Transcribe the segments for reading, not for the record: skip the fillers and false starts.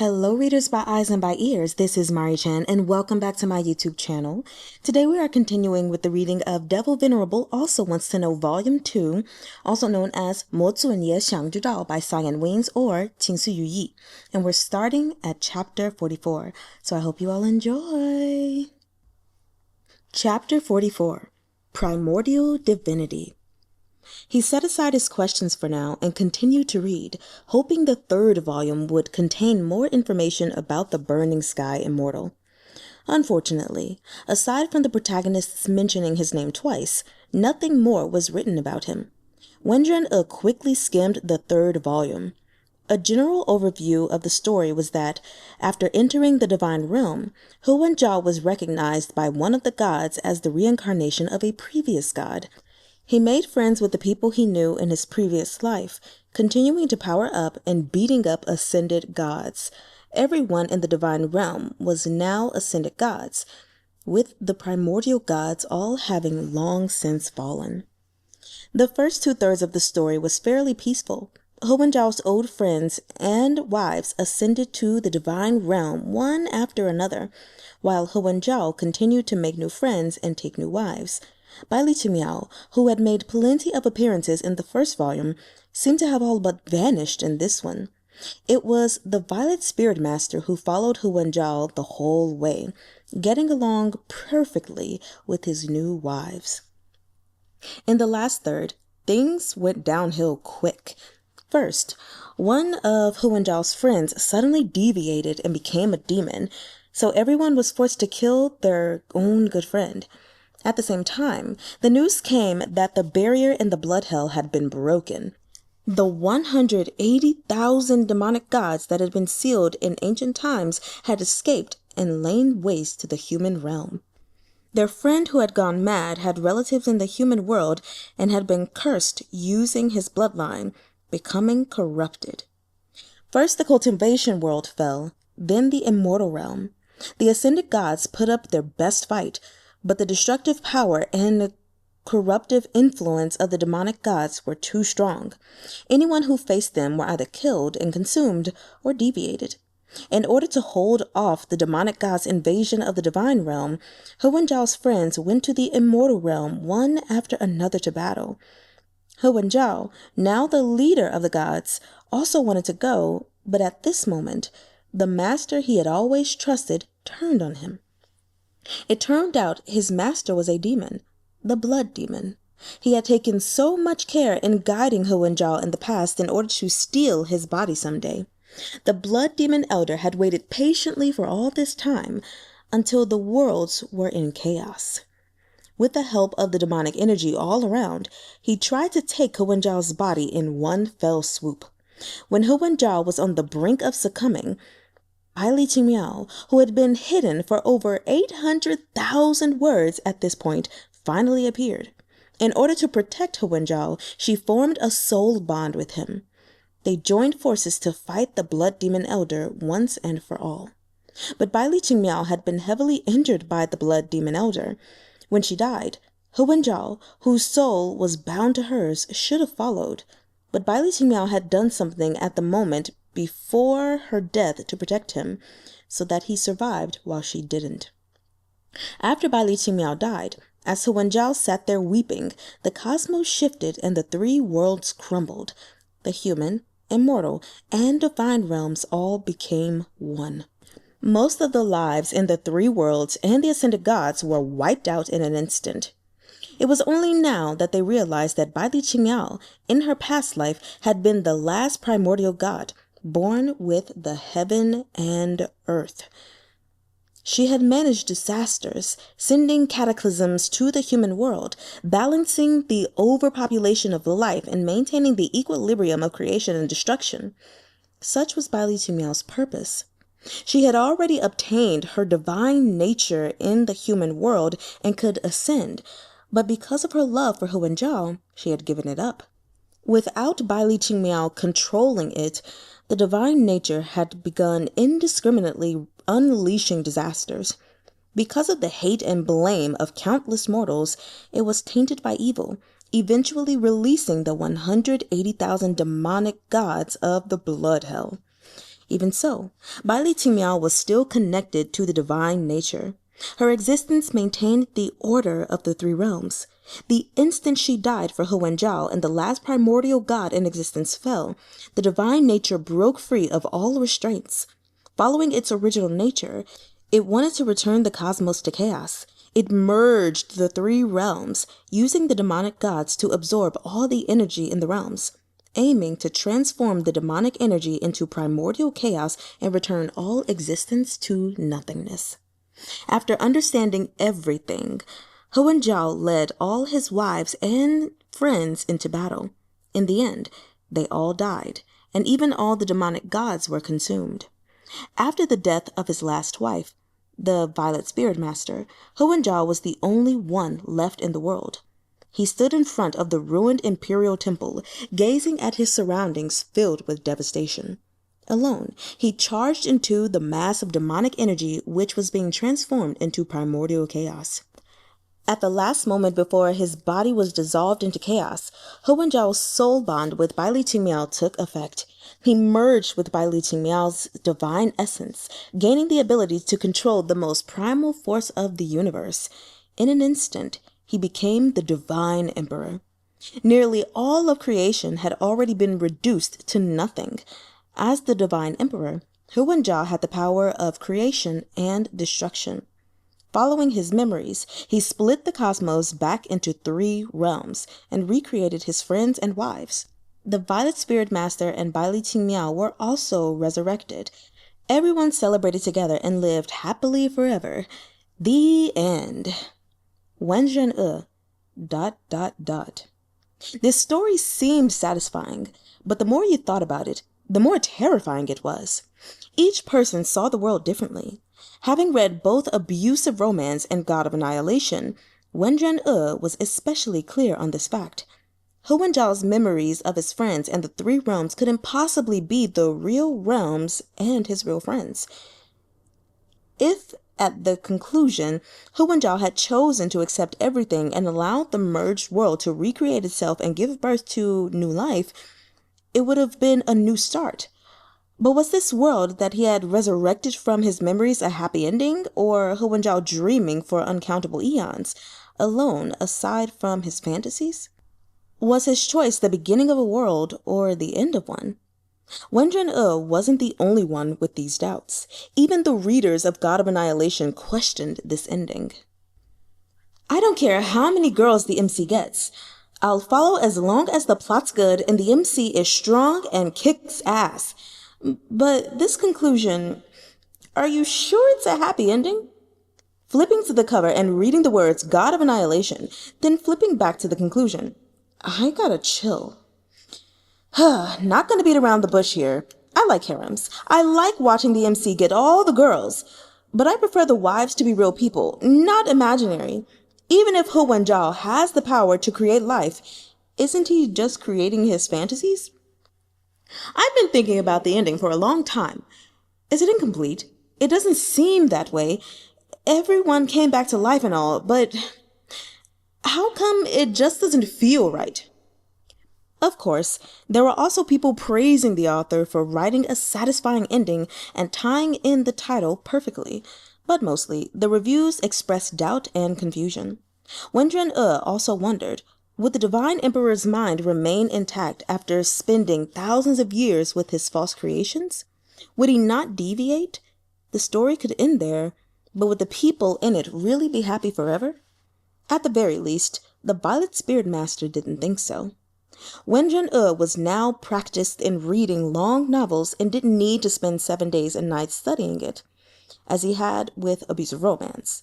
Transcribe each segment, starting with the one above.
Hello readers by eyes and by ears, this is Mari-chan and welcome back to my YouTube channel. Today we are continuing with the reading of Devil Venerable Also Wants to Know Volume 2, also known as 魔尊也想知道 by Cyan Wings or 青色羽翼, and we're starting at Chapter 44, so I hope you all enjoy. Chapter 44, Primordial Divinity. He set aside his questions for now and continued to read, hoping the third volume would contain more information about the burning sky immortal. Unfortunately, aside from the protagonists mentioning his name twice, nothing more was written about him. Wenren E quickly skimmed the third volume. A general overview of the story was that, after entering the divine realm, Wenzhao was recognized by one of the gods as the reincarnation of a previous god. He made friends with the people he knew in his previous life, continuing to power up and beating up ascended gods. Everyone in the divine realm was now ascended gods, with the primordial gods all having long since fallen. The first two-thirds of the story was fairly peaceful. Wenzhao's old friends and wives ascended to the divine realm one after another, while Wenzhao continued to make new friends and take new wives. Baili Qingmiao, who had made plenty of appearances in the first volume, seemed to have all but vanished in this one. It was the Violet Spirit Master who followed Wenzhao the whole way, getting along perfectly with his new wives. In the last third, things went downhill quick. First, one of Wenzhao's friends suddenly deviated and became a demon, so everyone was forced to kill their own good friend. At the same time, the news came that the barrier in the blood hell had been broken. The 180,000 demonic gods that had been sealed in ancient times had escaped and lain waste to the human realm. Their friend who had gone mad had relatives in the human world and had been cursed using his bloodline, becoming corrupted. First the cultivation world fell, then the immortal realm. The ascended gods put up their best fight, but the destructive power and corruptive influence of the demonic gods were too strong. Anyone who faced them were either killed and consumed or deviated. In order to hold off the demonic gods' invasion of the divine realm, Wenzhao's friends went to the immortal realm one after another to battle. Wenzhao, now the leader of the gods, also wanted to go, but at this moment, the master he had always trusted turned on him. It turned out his master was a demon, the blood demon. He had taken so much care in guiding Wenzhao in the past in order to steal his body someday. The blood demon elder had waited patiently for all this time until the worlds were in chaos. With the help of the demonic energy all around, he tried to take Wenzhao's body in one fell swoop. When Wenzhao was on the brink of succumbing, Baili Qingmiao, who had been hidden for over 800,000 words at this point, finally appeared. In order to protect Wenzhao, she formed a soul bond with him. They joined forces to fight the blood demon elder once and for all. But Baili Qingmiao had been heavily injured by the blood demon elder. When she died, Wenzhao, whose soul was bound to hers, should have followed. But Baili Qingmiao had done something at the moment before her death to protect him, so that he survived while she didn't. After Baili Qingmiao died, as Wenzhao sat there weeping, the cosmos shifted and the three worlds crumbled. The human, immortal, and divine realms all became one. Most of the lives in the three worlds and the ascended gods were wiped out in an instant. It was only now that they realized that Baili Qingmiao, in her past life, had been the last primordial god, born with the heaven and earth. She had managed disasters, sending cataclysms to the human world, balancing the overpopulation of life and maintaining the equilibrium of creation and destruction. Such was Baili Qingmiao's purpose. She had already obtained her divine nature in the human world and could ascend, but because of her love for Wenzhao, she had given it up. Without Baili Qingmiao controlling it, the divine nature had begun indiscriminately unleashing disasters. Because of the hate and blame of countless mortals, it was tainted by evil, eventually releasing the 180,000 demonic gods of the blood hell. Even so, Baili Qingmiao was still connected to the divine nature. Her existence maintained the order of the three realms. The instant she died for Wenzhao and the last primordial god in existence fell, the divine nature broke free of all restraints. Following its original nature, it wanted to return the cosmos to chaos. It merged the three realms, using the demonic gods to absorb all the energy in the realms, aiming to transform the demonic energy into primordial chaos and return all existence to nothingness. After understanding everything, Wenzhao led all his wives and friends into battle. In the end, they all died, and even all the demonic gods were consumed. After the death of his last wife, the Violet Spirit Master, Wenzhao was the only one left in the world. He stood in front of the ruined imperial temple, gazing at his surroundings filled with devastation. Alone, he charged into the mass of demonic energy which was being transformed into primordial chaos. At the last moment before his body was dissolved into chaos, Wenzhao's soul bond with Baili Qingmiao took effect. He merged with Baili Qingmiao's divine essence, gaining the ability to control the most primal force of the universe. In an instant, he became the divine emperor. Nearly all of creation had already been reduced to nothing. As the divine emperor, Wenzhao had the power of creation and destruction. Following his memories, he split the cosmos back into three realms and recreated his friends and wives. The Violet Spirit Master and Baili Qingmiao were also resurrected. Everyone celebrated together and lived happily forever. The end. Wenren E. ... This story seemed satisfying, but the more you thought about it, the more terrifying it was. Each person saw the world differently. Having read both Abusive Romance and God of Annihilation, Wenren E was especially clear on this fact. Wenzhao's memories of his friends and the three realms couldn't possibly be the real realms and his real friends. If, at the conclusion, Wenzhao had chosen to accept everything and allowed the merged world to recreate itself and give birth to new life, it would have been a new start. But was this world that he had resurrected from his memories a happy ending, or Wenzhao dreaming for uncountable eons, alone aside from his fantasies? Was his choice the beginning of a world or the end of one? Wenren E wasn't the only one with these doubts. Even the readers of God of Annihilation questioned this ending. I don't care how many girls the MC gets. I'll follow as long as the plot's good and the MC is strong and kicks ass. But this conclusion, are you sure it's a happy ending? Flipping to the cover and reading the words God of Annihilation, then flipping back to the conclusion, I gotta chill. Not gonna beat around the bush here. I like harems. I like watching the MC get all the girls. But I prefer the wives to be real people, not imaginary. Even if Wenzhao has the power to create life, isn't he just creating his fantasies? I've been thinking about the ending for a long time. Is it incomplete? It doesn't seem that way. Everyone came back to life and all, but how come it just doesn't feel right? Of course, there were also people praising the author for writing a satisfying ending and tying in the title perfectly, but mostly the reviews expressed doubt and confusion. Wenren E also wondered, would the Divine Emperor's mind remain intact after spending thousands of years with his false creations? Would he not deviate? The story could end there, but would the people in it really be happy forever? At the very least, the Violet Spirit Master didn't think so. Wenren E was now practiced in reading long novels and didn't need to spend 7 days and nights studying it, as he had with Abusive Romance.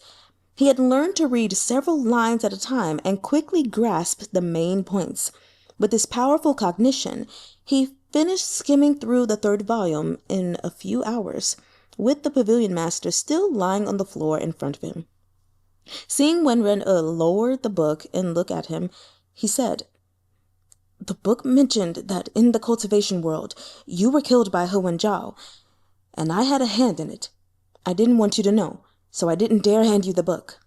He had learned to read several lines at a time and quickly grasped the main points. With this powerful cognition, he finished skimming through the 3rd volume in a few hours, with the Pavilion Master still lying on the floor in front of him. Seeing Wenren E lower the book and look at him, he said, "The book mentioned that in the cultivation world, you were killed by Wenzhao, and I had a hand in it. I didn't want you to know, so I didn't dare hand you the book."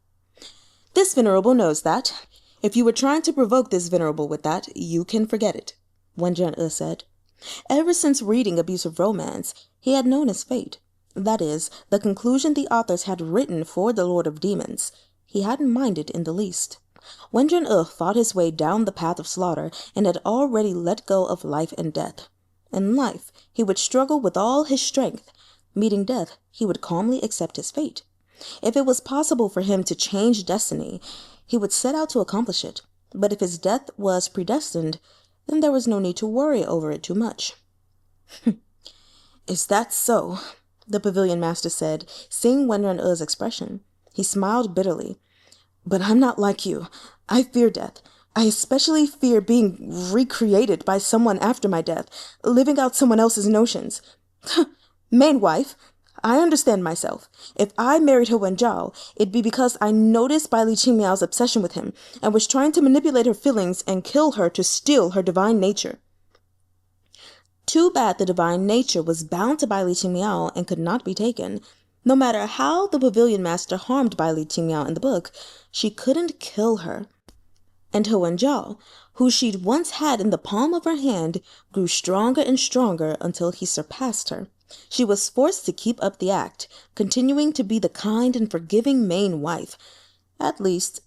"This Venerable knows that. If you were trying to provoke this Venerable with that, you can forget it," Wenren E said. Ever since reading Abusive Romance, he had known his fate. That is, the conclusion the authors had written for the Lord of Demons. He hadn't minded in the least. Wenren fought his way down the path of slaughter and had already let go of life and death. In life, he would struggle with all his strength. Meeting death, he would calmly accept his fate. If it was possible for him to change destiny, he would set out to accomplish it. But if his death was predestined, then there was no need to worry over it too much. Is that so? The pavilion master said, seeing Wenren-E's expression. He smiled bitterly. But I'm not like you. I fear death. I especially fear being recreated by someone after my death, living out someone else's notions. Main wife, I understand myself. If I married her Wenzhao, it'd be because I noticed Baili Qingmiao's obsession with him and was trying to manipulate her feelings and kill her to steal her divine nature. Too bad the divine nature was bound to Baili Qingmiao and could not be taken. No matter how the pavilion master harmed Baili Qingmiao in the book, she couldn't kill her. And her Wenzhao, who she'd once had in the palm of her hand, grew stronger and stronger until he surpassed her. She was forced to keep up the act, continuing to be the kind and forgiving main wife. At least,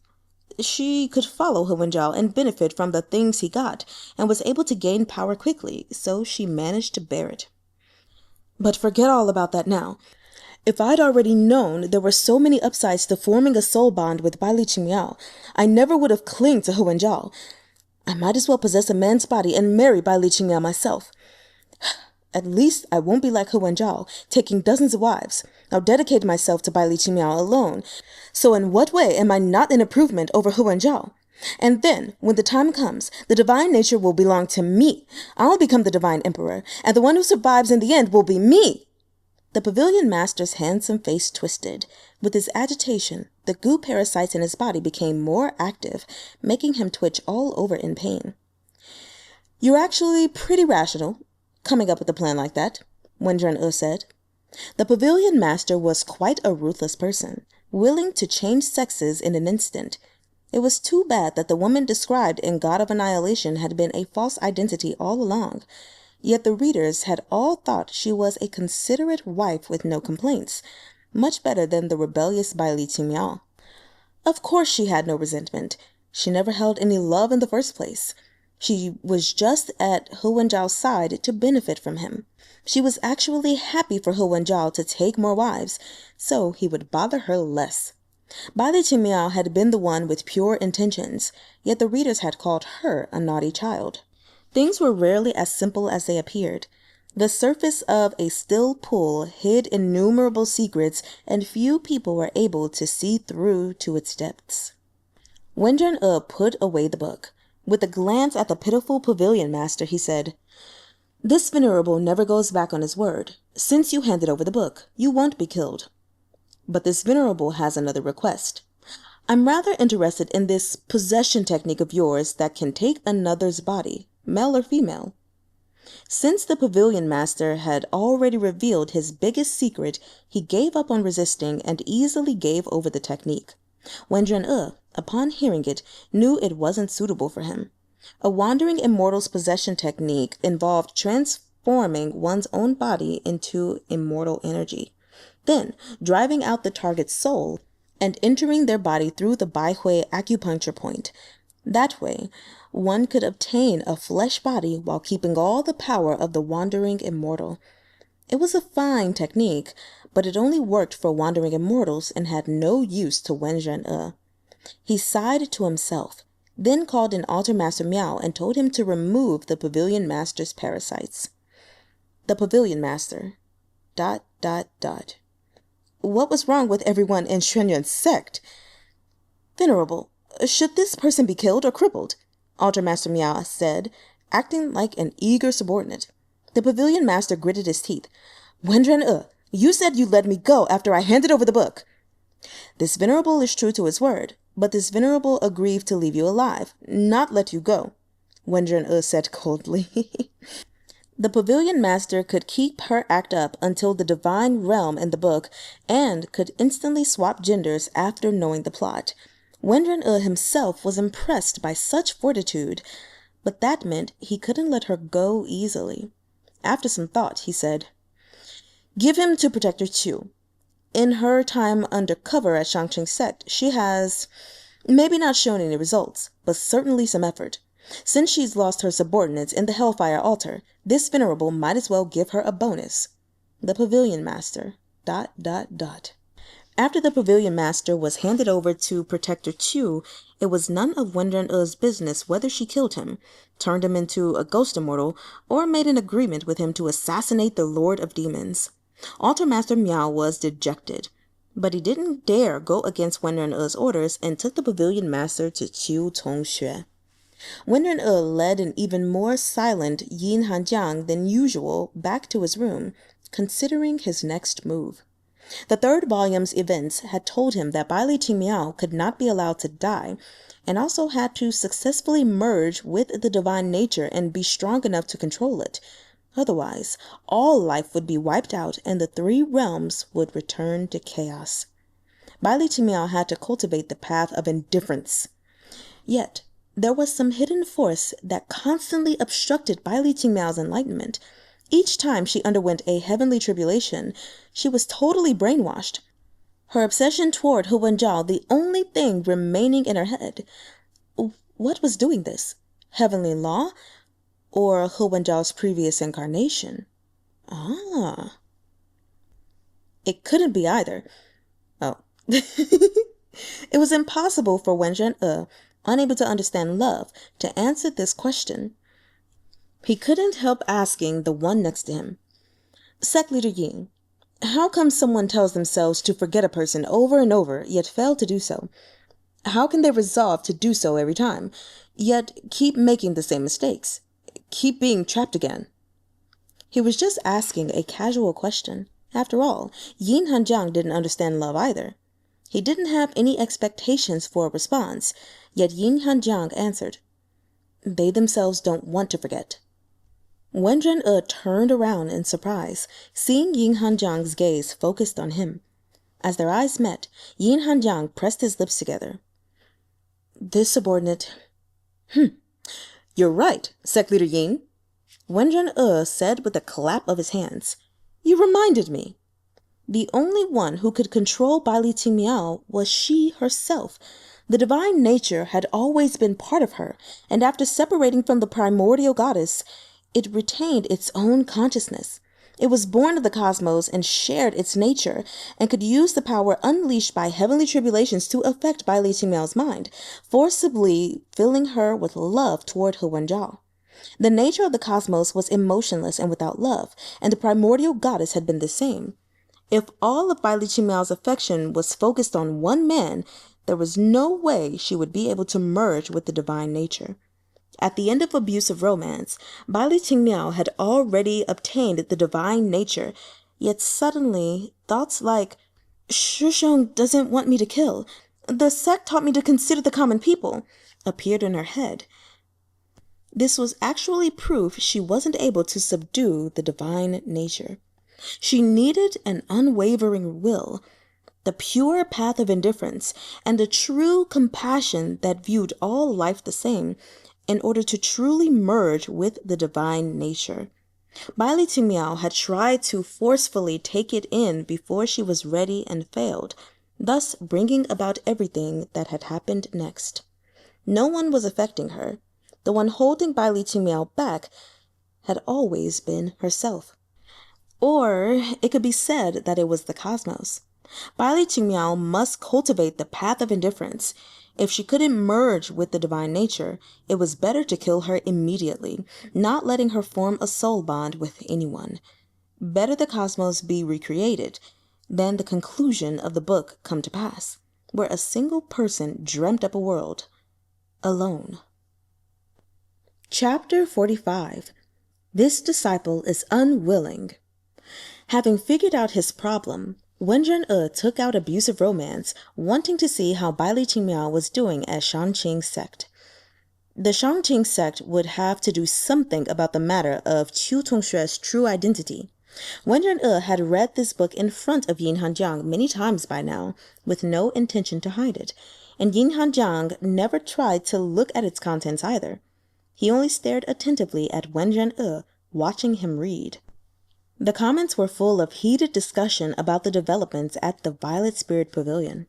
she could follow her Wenzhao and benefit from the things he got, and was able to gain power quickly, so she managed to bear it. But forget all about that now. If I'd already known there were so many upsides to forming a soul bond with Baili Qingmiao, I never would have clinged to her Wenzhao. I might as well possess a man's body and marry Baili Qingmiao myself. At least I won't be like her Wenzhao, taking dozens of wives. I'll dedicate myself to Baili Qingmiao alone. So in what way am I not an improvement over her Wenzhao? And then, when the time comes, the divine nature will belong to me. I'll become the divine emperor, and the one who survives in the end will be me. The pavilion master's handsome face twisted. With his agitation, the goo parasites in his body became more active, making him twitch all over in pain. You're actually pretty rational, coming up with a plan like that, Wenren said. The pavilion master was quite a ruthless person, willing to change sexes in an instant. It was too bad that the woman described in God of Annihilation had been a false identity all along. Yet the readers had all thought she was a considerate wife with no complaints, much better than the rebellious Baili Qingmiao. Of course she had no resentment. She never held any love in the first place. She was just at Hu Wenzhao's side to benefit from him. She was actually happy for Hu Wenzhao to take more wives, so he would bother her less. Baili Qingmiao had been the one with pure intentions, yet the readers had called her a naughty child. Things were rarely as simple as they appeared. The surface of a still pool hid innumerable secrets, and few people were able to see through to its depths. Wenren put away the book. With a glance at the pitiful pavilion master, he said, "This Venerable never goes back on his word. Since you handed over the book, you won't be killed. But this Venerable has another request. I'm rather interested in this possession technique of yours that can take another's body, male or female." Since the pavilion master had already revealed his biggest secret, he gave up on resisting and easily gave over the technique. Wenren upon hearing it, knew it wasn't suitable for him. A wandering immortal's possession technique involved transforming one's own body into immortal energy, then driving out the target's soul and entering their body through the Baihui acupuncture point. That way, one could obtain a flesh body while keeping all the power of the wandering immortal. It was a fine technique, but it only worked for wandering immortals and had no use to Wenren. He sighed to himself, then called in Altar Master Miao and told him to remove the pavilion master's parasites. The pavilion master... ... What was wrong with everyone in Xuanyuan's sect? Venerable, should this person be killed or crippled? Altar Master Miao said, acting like an eager subordinate. The pavilion master gritted his teeth. Wenren, you said you'd let me go after I handed over the book. This Venerable is true to his word, but this Venerable agreed to leave you alive, not let you go, Wenren said coldly. The pavilion master could keep her act up until the divine realm in the book and could instantly swap genders after knowing the plot. Wenren himself was impressed by such fortitude, but that meant he couldn't let her go easily. After some thought, he said, "Give him to Protector Chu. In her time under cover at Shang-Ching sect, she has maybe not shown any results, but certainly some effort. Since she's lost her subordinates in the Hellfire altar, this Venerable might as well give her a bonus. The Pavilion Master. ... After the Pavilion Master was handed over to Protector Chu, it was none of Wenren E's business whether she killed him, turned him into a ghost immortal, or made an agreement with him to assassinate the Lord of Demons. Altar Master Miao was dejected, but he didn't dare go against Wenren E's orders and took the Pavilion Master to Chiu Tsong-shue. Wenren E led an even more silent Yin Hanjiang than usual back to his room, considering his next move. The third volume's events had told him that Baili Qingmiao could not be allowed to die, and also had to successfully merge with the divine nature and be strong enough to control it. Otherwise, all life would be wiped out and the three realms would return to chaos. Baili Qingmiao had to cultivate the path of indifference. Yet, there was some hidden force that constantly obstructed Baili Qingmiao's enlightenment. Each time she underwent a heavenly tribulation, she was totally brainwashed. Her obsession toward Wenzhao the only thing remaining in her head. What was doing this? Heavenly law? Or Wenzhao's previous incarnation? Ah. It couldn't be either. Oh. It was impossible for Wenren E, unable to understand love, to answer this question. He couldn't help asking the one next to him. Sect Leader Yin, how come someone tells themselves to forget a person over and over, yet fail to do so? How can they resolve to do so every time, yet keep making the same mistakes? Keep being trapped again? He was just asking a casual question. After all, Yin Hanjiang didn't understand love either. He didn't have any expectations for a response, yet Yin Hanjiang answered, "They themselves don't want to forget." Wenren E turned around in surprise, seeing Yin Hanjiang's gaze focused on him. As their eyes met, Yin Hanjiang pressed his lips together. "This subordinate..." "You're right, Sect Leader Yin," Wenren E said with a clap of his hands. "You reminded me." The only one who could control Baili Qingmiao was she herself. The divine nature had always been part of her, and after separating from the primordial goddess, it retained its own consciousness. It was born of the cosmos and shared its nature, and could use the power unleashed by heavenly tribulations to affect Baili Qingmiao's mind, forcibly filling her with love toward Wenzhao. The nature of the cosmos was emotionless and without love, and the primordial goddess had been the same. If all of Baili Qingmiao's affection was focused on one man, there was no way she would be able to merge with the divine nature. At the end of abusive romance, Baili Qingmiao had already obtained the divine nature, yet suddenly thoughts like, "Shishong doesn't want me to kill. The sect taught me to consider the common people," appeared in her head. This was actually proof she wasn't able to subdue the divine nature. She needed an unwavering will, the pure path of indifference, and a true compassion that viewed all life the same, in order to truly merge with the divine nature. Baili Qingmiao had tried to forcefully take it in before she was ready and failed, thus bringing about everything that had happened next. No one was affecting her. The one holding Baili Qingmiao back had always been herself. Or it could be said that it was the cosmos. Baili Qingmiao must cultivate the path of indifference. If she couldn't merge with the divine nature, it was better to kill her immediately, not letting her form a soul bond with anyone. Better the cosmos be recreated than the conclusion of the book come to pass, where a single person dreamt up a world, alone. Chapter 45. This disciple is unwilling. Having figured out his problem, Wenren E took out abusive romance, wanting to see how Baili Qingmiao was doing at Shang-Ching sect. The Shang-Ching sect would have to do something about the matter of Chu Tongshue's true identity. Wenren E had read this book in front of Yin Hanjiang many times by now, with no intention to hide it, and Yin Hanjiang never tried to look at its contents either. He only stared attentively at Wenren E, watching him read. The comments were full of heated discussion about the developments at the Violet Spirit Pavilion.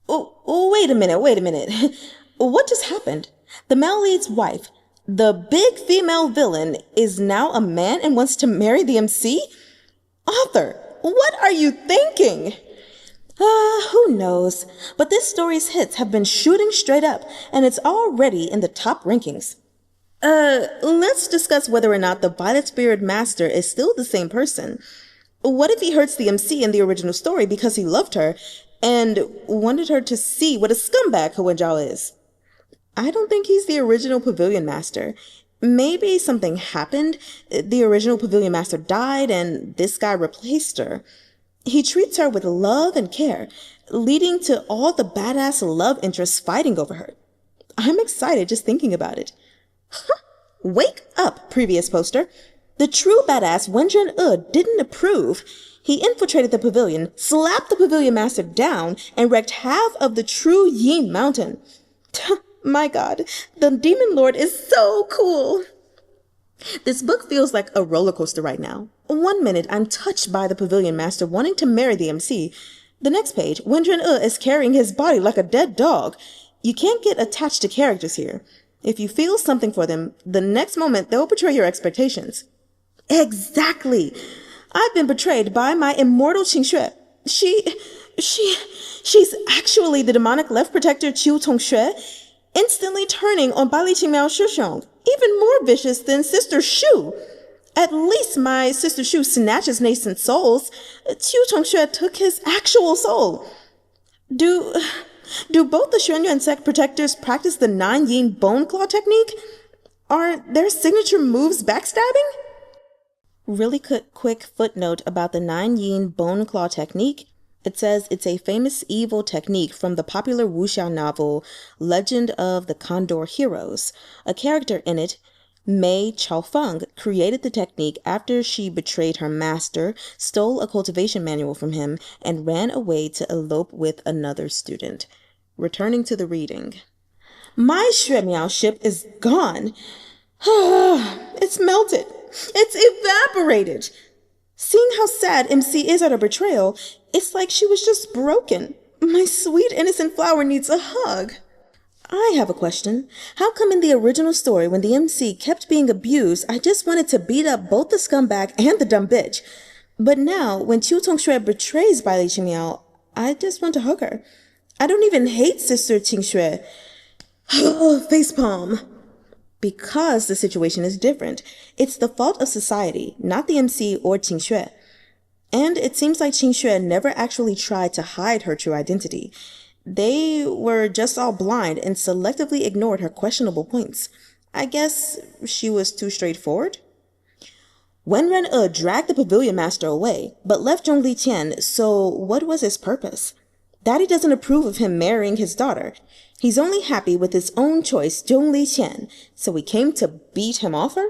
Oh, wait a minute. What just happened? The male lead's wife, the big female villain, is now a man and wants to marry the MC? Author, what are you thinking? Who knows? But this story's hits have been shooting straight up, and it's already in the top rankings. Let's discuss whether or not the Violet Spirit Master is still the same person. What if he hurts the MC in the original story because he loved her and wanted her to see what a scumbag Wenzhao is? I don't think he's the original Pavilion Master. Maybe something happened. The original Pavilion Master died and this guy replaced her. He treats her with love and care, leading to all the badass love interests fighting over her. I'm excited just thinking about it. Wake up, previous poster. The true badass Wenren didn't approve. He infiltrated the pavilion, slapped the Pavilion Master down, and wrecked half of the true Yin Mountain. My God, the Demon Lord is so cool. This book feels like a roller coaster right now. 1 minute, I'm touched by the Pavilion Master wanting to marry the MC. The next page, Wenren is carrying his body like a dead dog. You can't get attached to characters here. If you feel something for them, the next moment they'll betray your expectations. Exactly. I've been betrayed by my immortal Qingxue. She's actually the demonic left protector Tsong-shoo-eh, instantly turning on Baili Qingmiao Shishong, even more vicious than Sister Shu. At least my Sister Shu snatches nascent souls. Tsong-shoo-eh took his actual soul. Do both the Xuanyuan sect protectors practice the 9 yin bone claw technique? Are their signature moves backstabbing? Really quick footnote about the 9 yin bone claw technique. It says it's a famous evil technique from the popular wuxia novel Legend of the Condor Heroes. A character in it, Mei Chaofeng, created the technique after she betrayed her master, stole a cultivation manual from him, and ran away to elope with another student. Returning to the reading. My Qingmiao ship is gone. It's melted. It's evaporated. Seeing how sad MC is at her betrayal, it's like she was just broken. My sweet innocent flower needs a hug. I have a question. How come in the original story when the MC kept being abused, I just wanted to beat up both the scumbag and the dumb bitch? But now, when Tsong-shoo-eh betrays Baili Qingmiao, I just want to hug her. I don't even hate Sister Qingxue. Facepalm. Because the situation is different. It's the fault of society, not the MC or Qingxue. And it seems like Qingxue never actually tried to hide her true identity. They were just all blind and selectively ignored her questionable points. I guess she was too straightforward? Wenren dragged the Pavilion Master away, but left Zhongli Qian, so what was his purpose? Daddy doesn't approve of him marrying his daughter. He's only happy with his own choice, Zhongli Qian, so he came to beat him off her?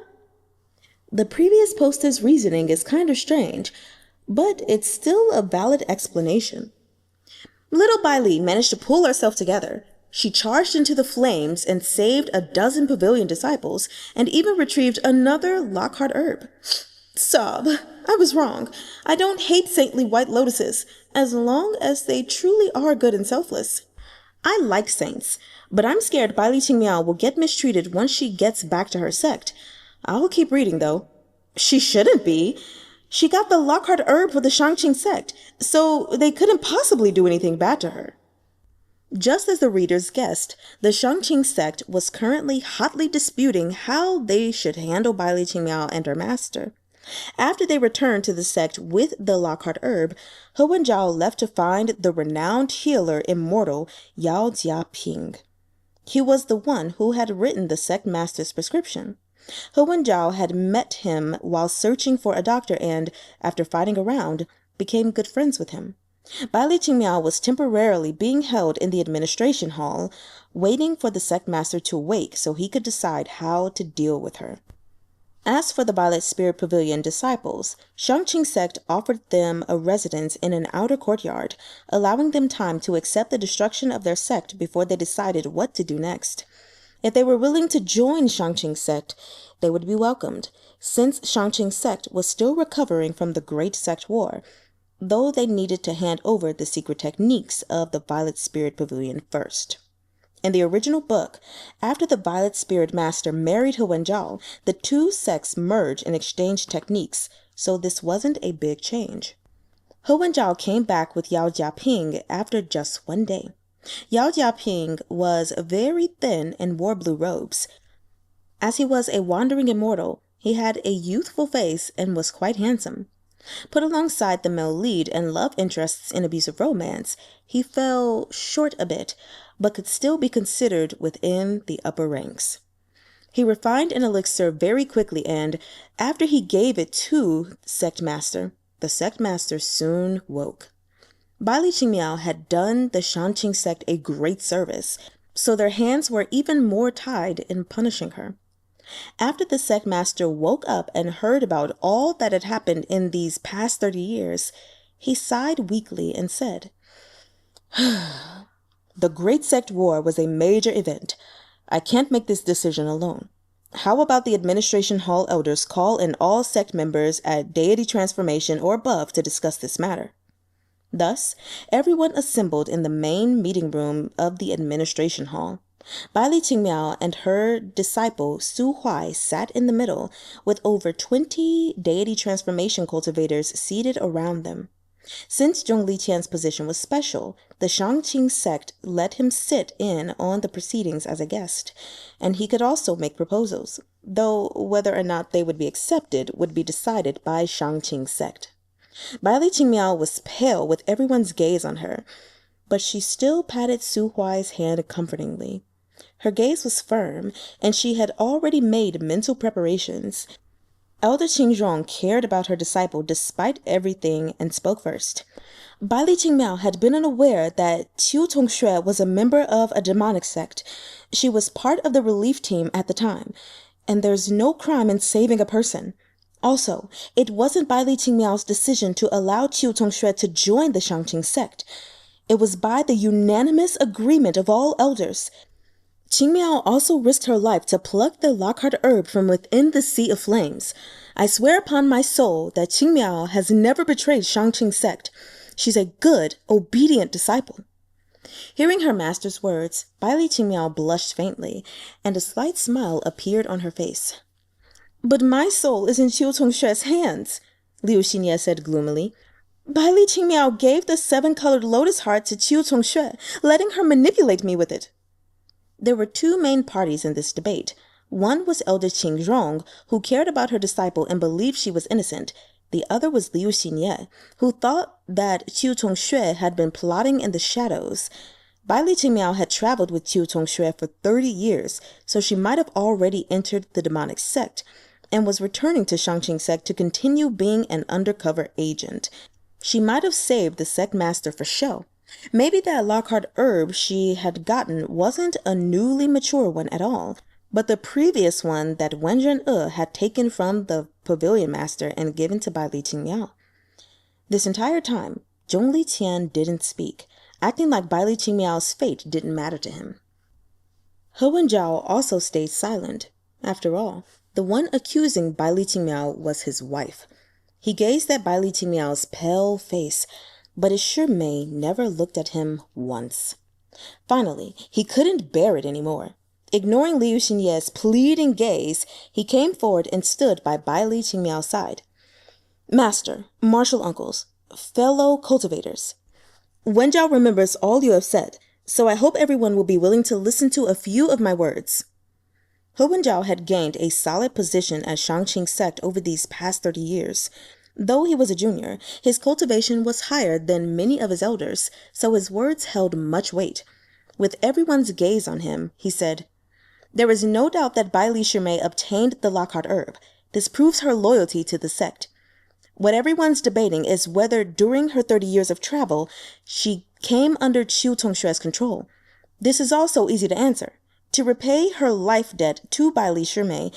The previous poster's reasoning is kind of strange, but it's still a valid explanation. Little Baili managed to pull herself together. She charged into the flames and saved a dozen Pavilion disciples, and even retrieved another Lockhart herb. Sob. I was wrong. I don't hate saintly white lotuses, as long as they truly are good and selfless. I like saints, but I'm scared Baili Qingmiao will get mistreated once she gets back to her sect. I'll keep reading, though. She shouldn't be. She got the Lockhart herb for the Shangqing sect, so they couldn't possibly do anything bad to her. Just as the readers guessed, the Shangqing sect was currently hotly disputing how they should handle Baili Qingmiao and her master. After they returned to the sect with the Lockhart herb, Wenzhao left to find the renowned healer immortal Yao Jiaping. He was the one who had written the sect master's prescription. Wenzhao had met him while searching for a doctor and, after fighting around, became good friends with him. Baili Qingmiao was temporarily being held in the administration hall, waiting for the sect master to wake so he could decide how to deal with her. As for the Violet Spirit Pavilion disciples, Shangqing sect offered them a residence in an outer courtyard, allowing them time to accept the destruction of their sect before they decided what to do next. If they were willing to join Shang-Qing's sect, they would be welcomed, since Shang-Qing's sect was still recovering from the Great Sect War, though they needed to hand over the secret techniques of the Violet Spirit Pavilion first. In the original book, after the Violet Spirit Master married Wenzhao, the two sects merged and exchanged techniques, so this wasn't a big change. Wenzhao came back with Yao Jiaping after just one day. Yao Jiaping was very thin and wore blue robes. As he was a wandering immortal, he had a youthful face and was quite handsome. Put alongside the male lead and love interests in abusive romance, he fell short a bit, but could still be considered within the upper ranks. He refined an elixir very quickly, and after he gave it to Sect Master, the Sect Master soon woke. Baili Qingmiao had done the Shang-Qing sect a great service, so their hands were even more tied in punishing her. After the sect master woke up and heard about all that had happened in these past 30 years, he sighed weakly and said, "The Great Sect War was a major event. I can't make this decision alone. How about the Administration Hall elders call in all sect members at deity transformation or above to discuss this matter?" Thus, everyone assembled in the main meeting room of the Administration Hall. Baili Qingmiao and her disciple Su Huai sat in the middle, with over 20 deity transformation cultivators seated around them. Since Zhongli Qian's position was special, the Shang-Qing sect let him sit in on the proceedings as a guest, and he could also make proposals, though whether or not they would be accepted would be decided by Shang-Qing's sect. Baili Qingmiao was pale with everyone's gaze on her, but she still patted Su Huai's hand comfortingly. Her gaze was firm, and she had already made mental preparations. Elder Qingzhong cared about her disciple despite everything and spoke first. Baili Qingmiao had been unaware that Tsong-shoo-eh was a member of a demonic sect. She was part of the relief team at the time, and there's no crime in saving a person. Also, it wasn't Baili Qingmiao's decision to allow Tsong-shoo-eh to join the Shang-Qing sect. It was by the unanimous agreement of all elders. Qingmiao also risked her life to pluck the Lockhart herb from within the Sea of Flames. I swear upon my soul that Qingmiao has never betrayed Shang-Qing sect. She's a good, obedient disciple. Hearing her master's words, Baili Qingmiao blushed faintly, and a slight smile appeared on her face. "But my soul is in Tsong-shoo's hands," Liu Xinye said gloomily. "Baili Qingmiao gave the 7-colored lotus heart to Tsong-shoo, letting her manipulate me with it." There were two main parties in this debate. One was Elder Qingzhong, who cared about her disciple and believed she was innocent. The other was Liu Xinye, who thought that Tsong-shoo had been plotting in the shadows. Baili Qingmiao had traveled with Tsong-shoo for 30 years, so she might have already entered the demonic sect and was returning to Shang-Qing sect to continue being an undercover agent. She might have saved the sect master for show. Maybe that Lockhart herb she had gotten wasn't a newly mature one at all, but the previous one that Wenren E had taken from the pavilion master and given to Baili Qingmiao. This entire time, Zhongli Qian didn't speak, acting like Baili Qingmiao's fate didn't matter to him. Wenzhao also stayed silent. After all, the one accusing Baili Qingmiao was his wife. He gazed at Baili Qingmiao's pale face, but his Shimei never looked at him once. Finally, he couldn't bear it anymore. Ignoring Liu Xinye's pleading gaze, he came forward and stood by Baili Qingmiao's side. "Master, martial uncles, fellow cultivators, Wenzhao remembers all you have said, so I hope everyone will be willing to listen to a few of my words." Wenzhao had gained a solid position at Shang-Qing sect over these past 30 years. Though he was a junior, his cultivation was higher than many of his elders, so his words held much weight. With everyone's gaze on him, he said, "There is no doubt that Baili Shimei obtained the Lockhart herb. This proves her loyalty to the sect. What everyone's debating is whether during her 30 years of travel, she came under Tsong-shoo's control. This is also easy to answer. To repay her life debt to Baili Shimei,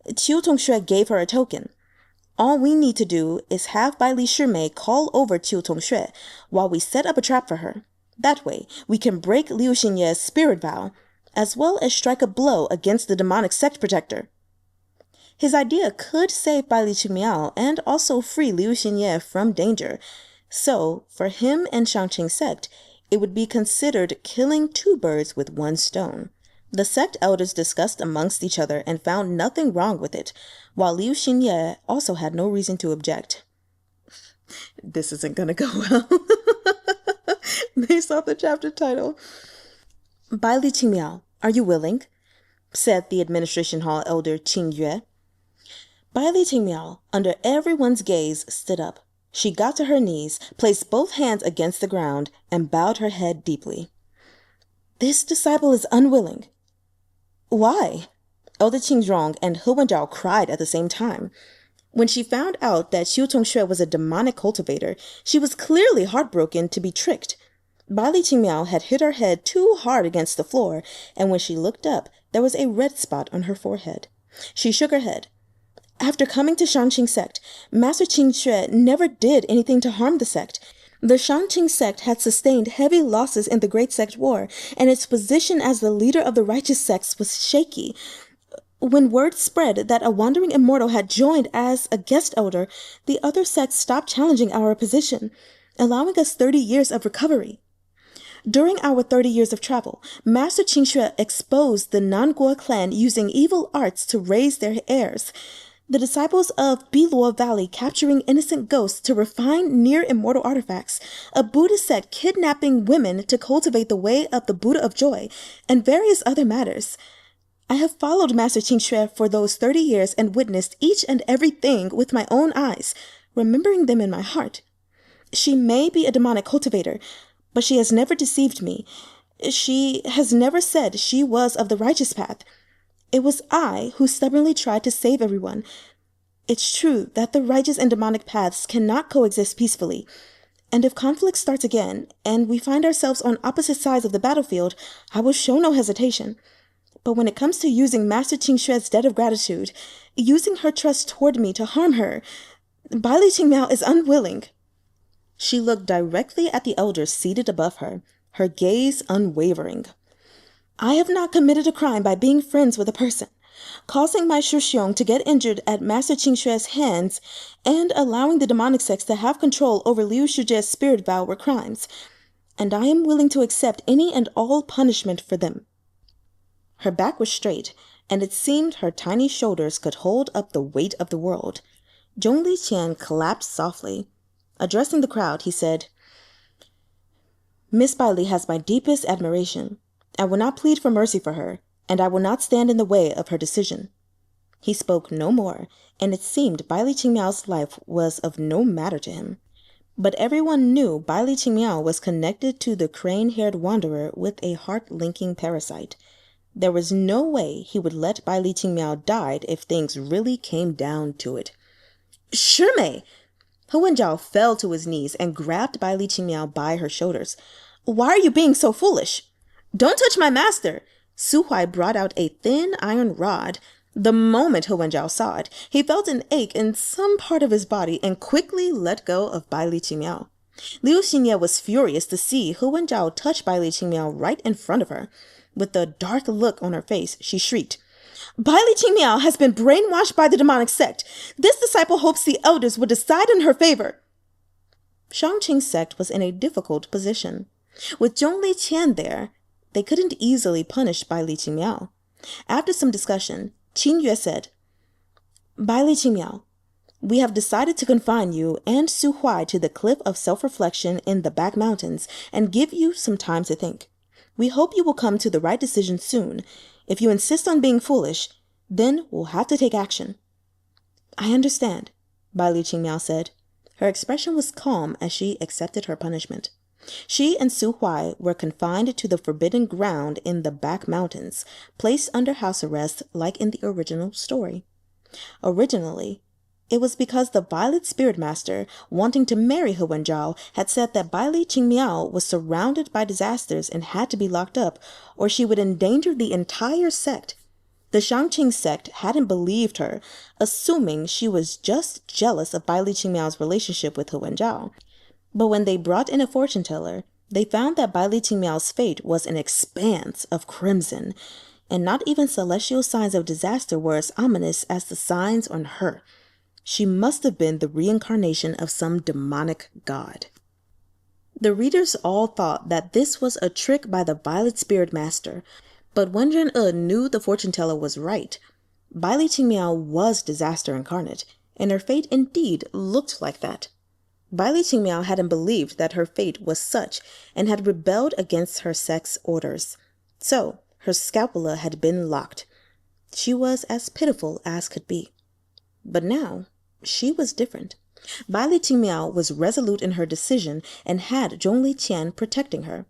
Tsong-shoo gave her a token. All we need to do is have Baili Shimei call over Tsong-shoo while we set up a trap for her. That way, we can break Liu Xinye's spirit vow. as well as strike a blow against the demonic sect protector. His idea could save Baili Qingmiao and also free Liu Xinye from danger, so for him and Shangqing sect, it would be considered killing two birds with one stone. The sect elders discussed amongst each other and found nothing wrong with it, while Liu Xinye also had no reason to object. This isn't gonna go well. Based off the chapter title. Baili Qingmiao, are you willing? Said the administration hall elder Qing-yeh. Baili Qingmiao, under everyone's gaze, stood up. She got to her knees, placed both hands against the ground, and bowed her head deeply. This disciple is unwilling. Why? Elder Qingzhong and Wenzhao cried at the same time. When she found out that Xiu Tongxue was a demonic cultivator, she was clearly heartbroken to be tricked. Baili Qingmiao had hit her head too hard against the floor, and when she looked up, there was a red spot on her forehead. She shook her head. After coming to Shangqing sect, Master Qingxue never did anything to harm the sect. The Shangqing sect had sustained heavy losses in the Great Sect War, and its position as the leader of the righteous sects was shaky. When word spread that a wandering immortal had joined as a guest elder, the other sects stopped challenging our position, allowing us 30 years of recovery. During our 30 years of travel, Master Qingxue exposed the Nanguo clan using evil arts to raise their heirs. The disciples of Biluo Valley capturing innocent ghosts to refine near-immortal artifacts, a Buddhist sect kidnapping women to cultivate the way of the Buddha of Joy, and various other matters. I have followed Master Qingxue for those 30 years and witnessed each and everything with my own eyes, remembering them in my heart. She may be a demonic cultivator, but she has never deceived me. She has never said she was of the righteous path. It was I who stubbornly tried to save everyone. It's true that the righteous and demonic paths cannot coexist peacefully, and if conflict starts again, and we find ourselves on opposite sides of the battlefield, I will show no hesitation. But when it comes to using Master Qingxue's debt of gratitude, using her trust toward me to harm her, Baili Qingmiao is unwilling. She looked directly at the elders seated above her, her gaze unwavering. I have not committed a crime by being friends with a person. Causing my Shuxiong to get injured at Master Qingxue's hands and allowing the demonic sects to have control over Liu Shujie's spirit vow were crimes, and I am willing to accept any and all punishment for them. Her back was straight, and it seemed her tiny shoulders could hold up the weight of the world. Zhongli Qian clapped softly. Addressing the crowd, he said, Miss Baili has my deepest admiration. I will not plead for mercy for her, and I will not stand in the way of her decision. He spoke no more, and it seemed Baili Qingmiao's life was of no matter to him. But everyone knew Baili Qingmiao was connected to the crane-haired wanderer with a heart-linking parasite. There was no way he would let Baili Qingmiao die if things really came down to it. Shimei! Wenzhao fell to his knees and grabbed Baili Qingmiao by her shoulders. Why are you being so foolish? Don't touch my master! Su Huai brought out a thin iron rod. The moment Wenzhao saw it, he felt an ache in some part of his body and quickly let go of Baili Qingmiao. Liu Xinye was furious to see Wenzhao touch Baili Qingmiao right in front of her. With a dark look on her face, she shrieked, Baili Qingmiao has been brainwashed by the demonic sect. This disciple hopes the elders will decide in her favor. Shangqing sect was in a difficult position. With Zhongli Qian there, they couldn't easily punish Baili Qingmiao. After some discussion, Qing-yeh said, Baili Qingmiao, we have decided to confine you and Su Huai to the cliff of self-reflection in the back mountains and give you some time to think. We hope you will come to the right decision soon. If you insist on being foolish, then we'll have to take action. I understand, Baili Qingmiao said. Her expression was calm as she accepted her punishment. She and Su Huai were confined to the forbidden ground in the back mountains, placed under house arrest like in the original story. Originally, it was because the Violet Spirit Master, wanting to marry Wenzhao, had said that Baili Qingmiao was surrounded by disasters and had to be locked up, or she would endanger the entire sect. The Shangqing sect hadn't believed her, assuming she was just jealous of Baili Qingmiao's relationship with Wenzhao. But when they brought in a fortune teller, They found that Baili Qingmiao's fate was an expanse of crimson, and not even celestial signs of disaster were as ominous as the signs on her. She must have been the reincarnation of some demonic god. The readers all thought that this was a trick by the Violet Spirit Master, but Wenren E knew the fortune teller was right. Baili Qingmiao was disaster incarnate, and her fate indeed looked like that. Baili Qingmiao hadn't believed that her fate was such and had rebelled against her sex orders. So, her scapula had been locked. She was as pitiful as could be. But now, she was different. Baili Qingmiao was resolute in her decision and had Zhongli Qian protecting her.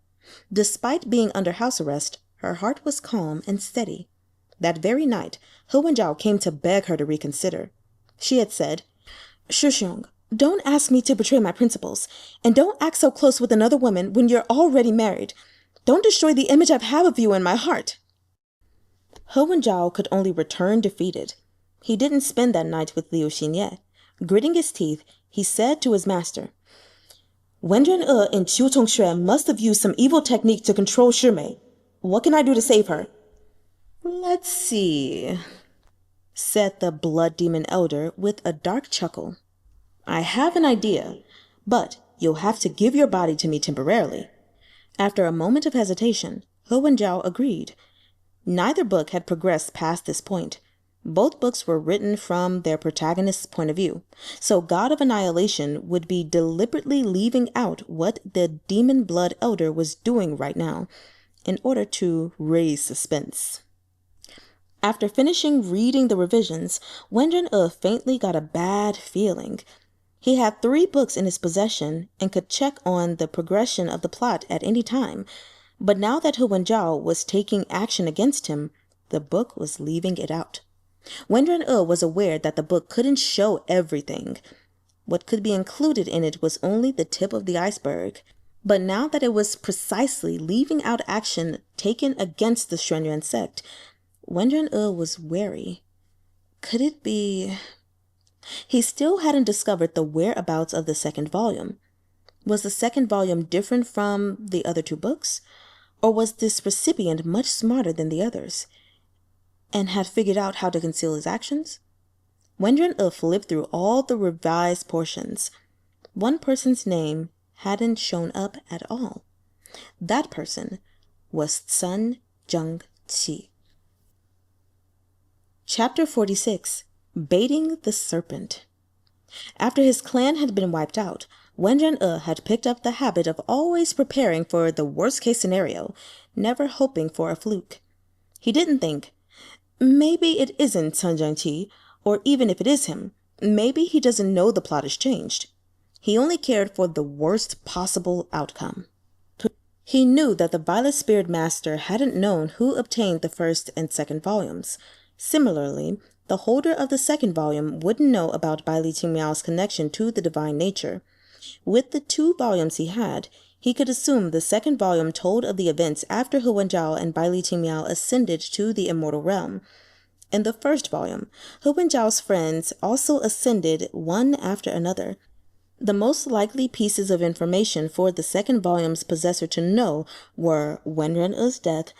Despite being under house arrest, her heart was calm and steady. That very night, Wenzhao came to beg her to reconsider. She had said, "Shuxiong, don't ask me to betray my principles, and don't act so close with another woman when you're already married. Don't destroy the image I have of you in my heart." Wenzhao could only return defeated. He didn't spend that night with Liu Xinye. Gritting his teeth, he said to his master, "Wenren E and Tsong-shoo-eh must have used some evil technique to control Shimei. What can I do to save her?" "Let's see," said the blood demon elder with a dark chuckle. "I have an idea, but you'll have to give your body to me temporarily." After a moment of hesitation, Wenzhao agreed. Neither book had progressed past this point. Both books were written from their protagonist's point of view, so God of Annihilation would be deliberately leaving out what the demon blood elder was doing right now, in order to raise suspense. After finishing reading the revisions, Wenren E faintly got a bad feeling. He had 3 books in his possession and could check on the progression of the plot at any time, but now that Wenzhao was taking action against him, the book was leaving it out. Wenren E was aware that the book couldn't show everything. What could be included in it was only the tip of the iceberg. But now that it was precisely leaving out action taken against the Xuanyuan sect, Wenren E was wary. Could it be... He still hadn't discovered the whereabouts of the second volume. Was the second volume different from the other 2 books? Or was this recipient much smarter than the others, and had figured out how to conceal his actions? Wenren E flipped through all the revised portions. One person's name hadn't shown up at all. That person was Zhung-chee. Chapter 46. Baiting the Serpent. After his clan had been wiped out, Wenren E had picked up the habit of always preparing for the worst-case scenario, never hoping for a fluke. He didn't think, maybe it isn't Zhung-chee, or even if it is him, maybe he doesn't know the plot has changed. He only cared for the worst possible outcome. He knew that the Violet Spirit Master hadn't known who obtained the first and second volumes. Similarly, the holder of the second volume wouldn't know about Baili Qingmiao's connection to the divine nature. With the 2 volumes he had, he could assume the second volume told of the events after Wenzhao and Baili Qingmiao ascended to the immortal realm. In the first volume, Wenzhao's friends also ascended one after another. The most likely pieces of information for the second volume's possessor to know were Wenren E's death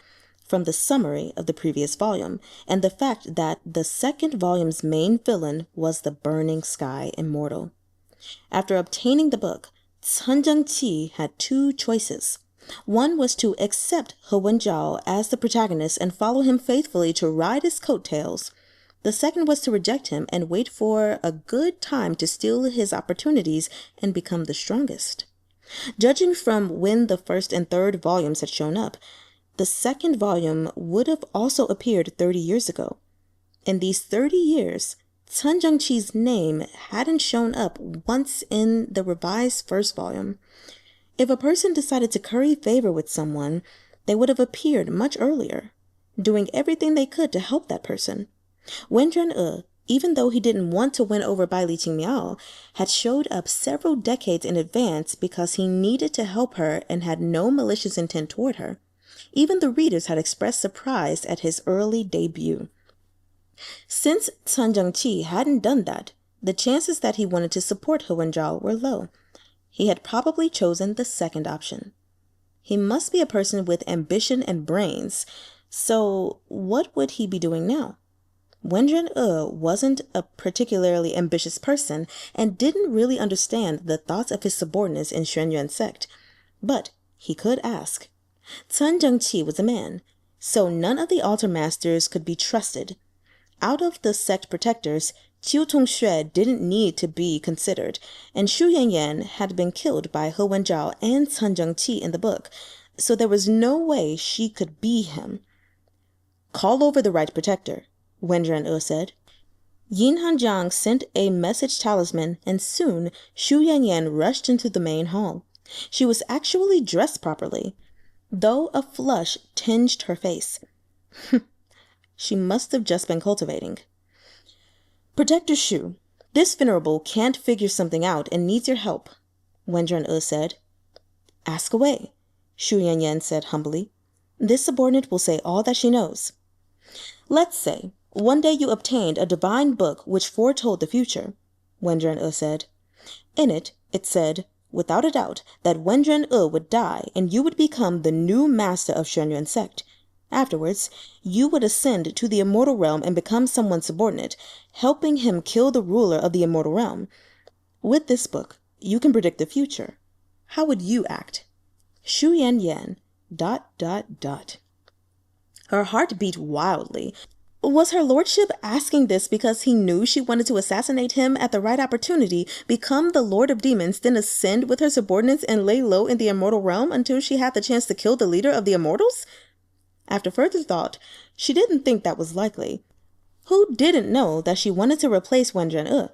from the summary of the previous volume, and the fact that the second volume's main villain was the Burning Sky Immortal. After obtaining the book, Zhung-chee had 2 choices. One was to accept Wenzhao as the protagonist and follow him faithfully to ride his coattails. The second was to reject him and wait for a good time to steal his opportunities and become the strongest. Judging from when the first and third volumes had shown up, the second volume would have also appeared 30 years ago. In these 30 years, Zhung-chee's name hadn't shown up once in the revised first volume. If a person decided to curry favor with someone, they would have appeared much earlier, doing everything they could to help that person. Wenren E, even though he didn't want to win over Baili Qingmiao, had showed up several decades in advance because he needed to help her and had no malicious intent toward her. Even the readers had expressed surprise at his early debut. Since Zhung-chee hadn't done that, the chances that he wanted to support Wenzhao were low. He had probably chosen the second option. He must be a person with ambition and brains. So what would he be doing now? Wenren wasn't a particularly ambitious person and didn't really understand the thoughts of his subordinates in Xuanyuan sect. But he could ask. Zhong-chee was a man, so none of the altar masters could be trusted. Out of the sect protectors, Qingmiao didn't need to be considered, and Shu Yanyan had been killed by Wenzhao and Zhong-chee in the book, so there was no way she could be him. Call over the right protector, Wenren said. Hanjiang sent a message talisman, and soon Shu Yanyan rushed into the main hall. She was actually dressed properly, though a flush tinged her face. She must have just been cultivating. Protector Shu, this Venerable can't figure something out and needs your help, Wenren said. Ask away, Shu Yanyan said humbly. This subordinate will say all that she knows. Let's say one day you obtained a divine book which foretold the future, Wenren said. In it, it said, without a doubt, that Wenren would die and you would become the new master of Xuanyuan sect. Afterwards, you would ascend to the immortal realm and become someone's subordinate, helping him kill the ruler of the immortal realm. With this book, you can predict the future. How would you act? Shu Yanyan, ... Her heart beat wildly. Was her lordship asking this because he knew she wanted to assassinate him at the right opportunity, become the lord of demons, then ascend with her subordinates and lay low in the immortal realm until she had the chance to kill the leader of the immortals? After further thought, she didn't think that was likely. Who didn't know that she wanted to replace Wenren?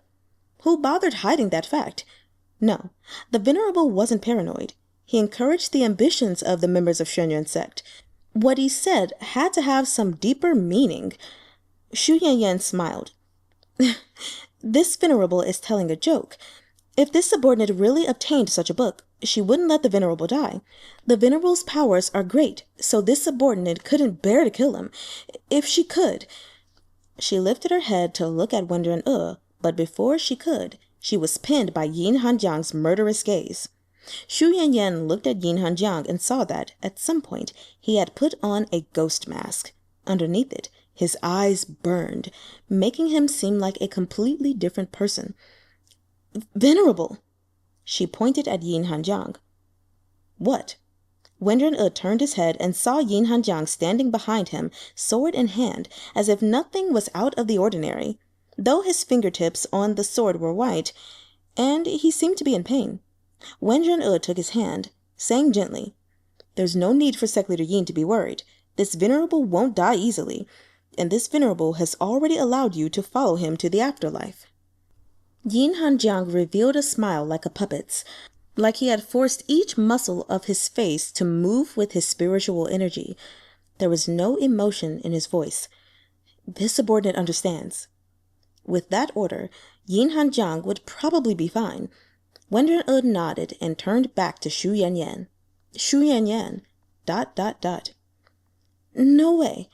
Who bothered hiding that fact? No, the Venerable wasn't paranoid. He encouraged the ambitions of the members of Xuanyuan sect. What he said had to have some deeper meaning. Shu Yanyan smiled. This Venerable is telling a joke. If this subordinate really obtained such a book, she wouldn't let the Venerable die. The Venerable's powers are great, so this subordinate couldn't bear to kill him. If she could... She lifted her head to look at Wenren but before she could, she was pinned by Hanjiang's murderous gaze. Shu Yanyan looked at Hanjiang and saw that, at some point, he had put on a ghost mask. Underneath it, his eyes burned, making him seem like a completely different person. Venerable! She pointed at Hanjiang. What? Wenren turned his head and saw Hanjiang standing behind him, sword in hand, as if nothing was out of the ordinary, though his fingertips on the sword were white, and he seemed to be in pain. Wenren took his hand, saying gently, There's no need for Sect Leader Yin to be worried. This Venerable won't die easily, and this Venerable has already allowed you to follow him to the afterlife. Hanjiang revealed a smile like a puppet's, like he had forced each muscle of his face to move with his spiritual energy. There was no emotion in his voice. This subordinate understands. With that order, Hanjiang would probably be fine. Wenren nodded and turned back to Shu Yanyan. Shu Yanyan, ... No way.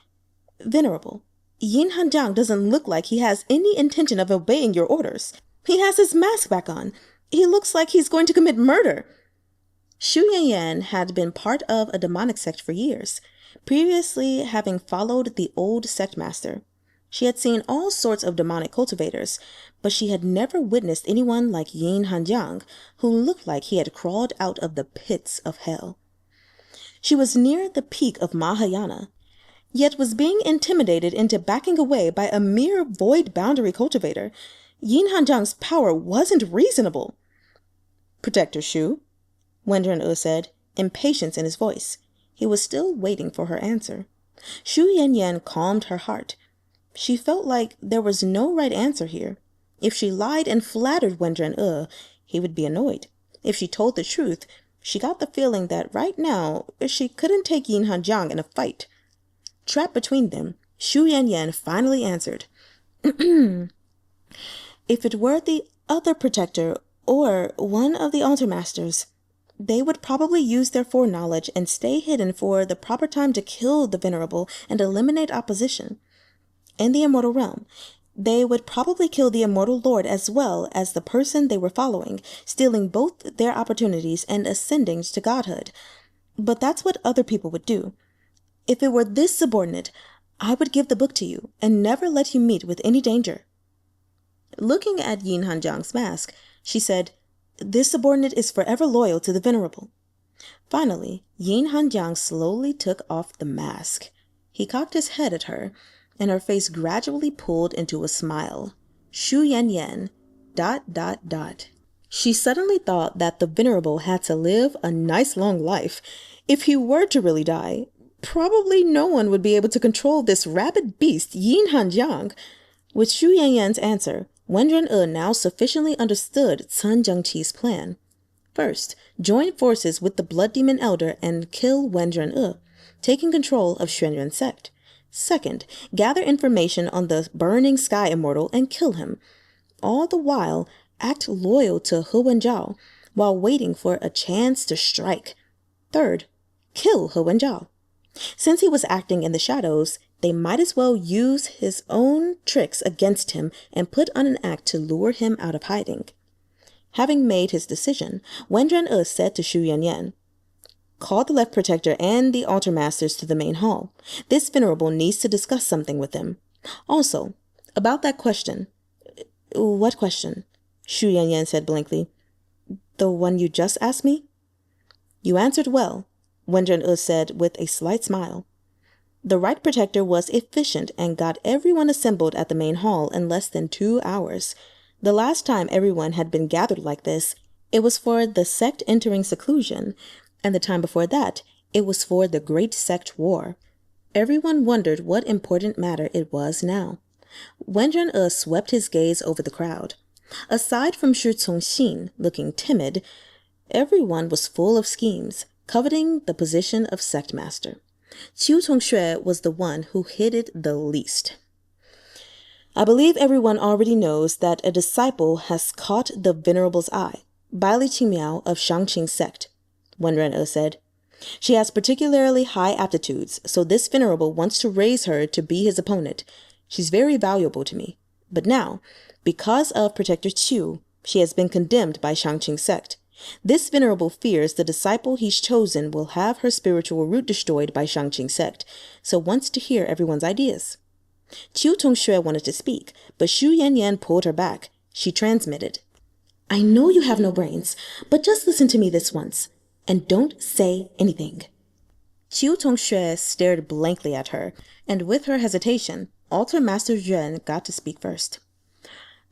Venerable, Hanjiang doesn't look like he has any intention of obeying your orders. He has his mask back on. He looks like he's going to commit murder. Shu Yanyan had been part of a demonic sect for years, previously having followed the old sect master. She had seen all sorts of demonic cultivators, but she had never witnessed anyone like Hanjiang, who looked like he had crawled out of the pits of hell. She was near the peak of Mahayana, yet was being intimidated into backing away by a mere void boundary cultivator. Hanjiang's power wasn't reasonable. Protector Shu, Wenren said, impatience in his voice. He was still waiting for her answer. Shu Yanyan calmed her heart. She felt like there was no right answer here. If she lied and flattered Wenren he would be annoyed. If she told the truth, she got the feeling that right now she couldn't take Hanjiang in a fight. Trapped between them, Shu Yanyan finally answered. If it were the other protector or one of the altar masters, they would probably use their foreknowledge and stay hidden for the proper time to kill the Venerable and eliminate opposition. In the immortal realm, they would probably kill the immortal lord as well as the person they were following, stealing both their opportunities and ascending to godhood. But that's what other people would do. If it were this subordinate, I would give the book to you and never let you meet with any danger. Looking at Yin Hanjiang's mask, she said, This subordinate is forever loyal to the Venerable. Finally, Yin Hanjiang slowly took off the mask. He cocked his head at her, and her face gradually pulled into a smile. Shu Yanyan, ... She suddenly thought that the Venerable had to live a nice long life. If he were to really die, probably no one would be able to control this rabid beast, Yin Hanjiang. With Shu Yanyan's answer, Wenren E now sufficiently understood Sun Zhong-chee's plan. First, join forces with the Blood Demon Elder and kill Wenren E, taking control of Xuanyuan sect. Second, gather information on the Burning Sky Immortal and kill him. All the while, act loyal to Wenzhao while waiting for a chance to strike. Third, kill Wenzhao. Since he was acting in the shadows, they might as well use his own tricks against him and put on an act to lure him out of hiding. Having made his decision, Wenren E said to Shu Yanyan, Call the left protector and the altar masters to the main hall. This Venerable needs to discuss something with them. Also, about that question. What question? Shu Yanyan said blankly. The one you just asked me? You answered well, Wenren E said with a slight smile. The right protector was efficient and got everyone assembled at the main hall in less than 2 hours. The last time everyone had been gathered like this, it was for the sect entering seclusion, and the time before that, it was for the Great Sect War. Everyone wondered what important matter it was now. Wenren E swept his gaze over the crowd. Aside from Tsong-sheen, looking timid, everyone was full of schemes, coveting the position of sect master. Qingmiao was the one who hid it the least. I believe everyone already knows that a disciple has caught the Venerable's eye, Baili Qingmiao of Shangqing sect, Wenren E said. She has particularly high aptitudes, so this Venerable wants to raise her to be his opponent. She's very valuable to me. But now, because of Protector Qiu, she has been condemned by Shangqing sect. This Venerable fears the disciple he's chosen will have her spiritual root destroyed by Shangqing sect, so wants to hear everyone's ideas. Qingmiao wanted to speak, but Shu Yanyan pulled her back. She transmitted, I know you have no brains, but just listen to me this once, and don't say anything. Qingmiao stared blankly at her, and with her hesitation, Altar Master Zhen got to speak first.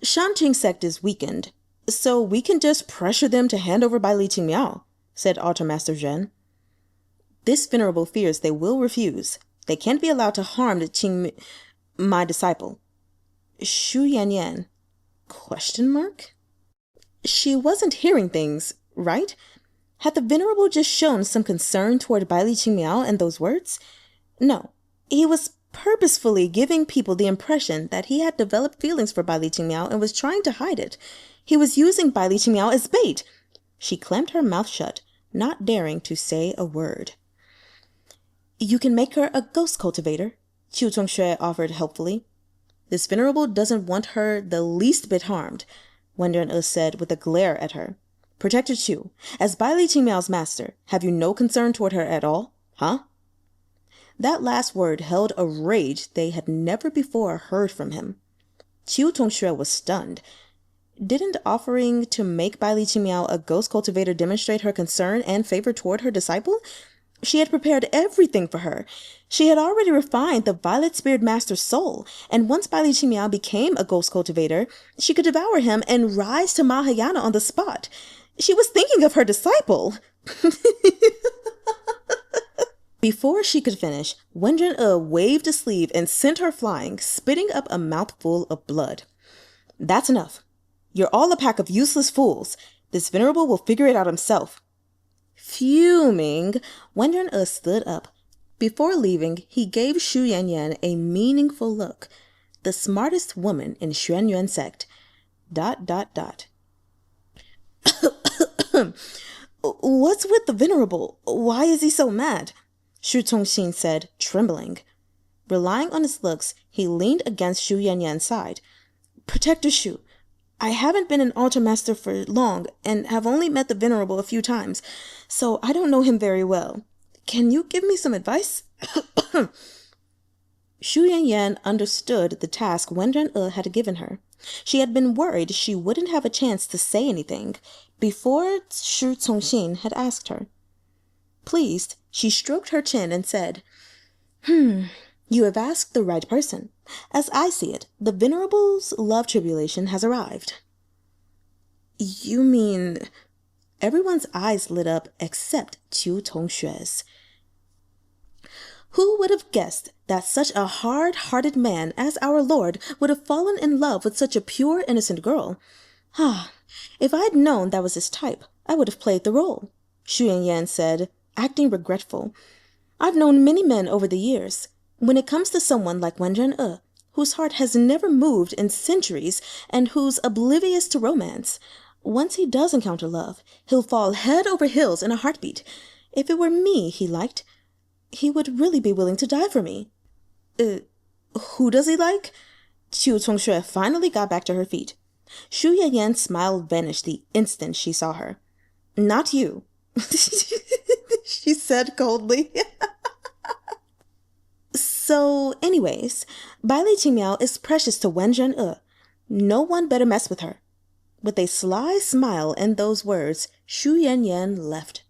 Shangqing sect is weakened, so we can just pressure them to hand over Baili Qingmiao, said Altar Master Zhen. This Venerable fears they will refuse. They can't be allowed to harm the my disciple. Shu Yanyan? ? She wasn't hearing things, right? Had the Venerable just shown some concern toward Baili Qingmiao and those words? No, he was purposefully giving people the impression that he had developed feelings for Baili Qingmiao and was trying to hide it. He was using Baili Qingmiao as bait. She clamped her mouth shut, not daring to say a word. You can make her a ghost cultivator, Tsong-shoo offered helpfully. This Venerable doesn't want her the least bit harmed, Wenren E said with a glare at her. Protector Qiu, as Baili Qingmiao's master, have you no concern toward her at all, huh? That last word held a rage they had never before heard from him. Tsong-shoo was stunned. Didn't offering to make Baili Qingmiao a ghost cultivator demonstrate her concern and favor toward her disciple? She had prepared everything for her. She had already refined the Violet Spirit Master's soul, and once Baili Qingmiao became a ghost cultivator, she could devour him and rise to Mahayana on the spot. She was thinking of her disciple. Before she could finish, Wenren E waved a sleeve and sent her flying, spitting up a mouthful of blood. That's enough. You're all a pack of useless fools. This Venerable will figure it out himself. Fuming, Wenren E stood up. Before leaving, he gave Shu Yanyan a meaningful look. The smartest woman in Xuanyuan sect. ... What's with the Venerable? Why is he so mad? Shu Tsong-sheen said, trembling. Relying on his looks, he leaned against Shu Yanyan's side. Protector Shu, I haven't been an altar master for long and have only met the Venerable a few times, so I don't know him very well. Can you give me some advice? Xu Yanyan understood the task Wenren E had given her. She had been worried she wouldn't have a chance to say anything before Tsong-sheen had asked her. Pleased, she stroked her chin and said, You have asked the right person. As I see it, the Venerable's love tribulation has arrived. You mean... Everyone's eyes lit up except Qiu Tongshue's. Who would have guessed that such a hard-hearted man as our Lord would have fallen in love with such a pure, innocent girl? If I had known that was his type, I would have played the role, Xu Yanyan said, acting regretful. I've known many men over the years. When it comes to someone like Wenren E, whose heart has never moved in centuries and who's oblivious to romance, once he does encounter love, he'll fall head over heels in a heartbeat. If it were me he liked, he would really be willing to die for me. Who does he like? Qiu Tsong-shue finally got back to her feet. Xu Yanyan's smile vanished the instant she saw her. Not you, she said coldly. So, anyways, Baili Qingmiao is precious to Wenren E. No one better mess with her. With a sly smile and those words, Xu Yanyan left.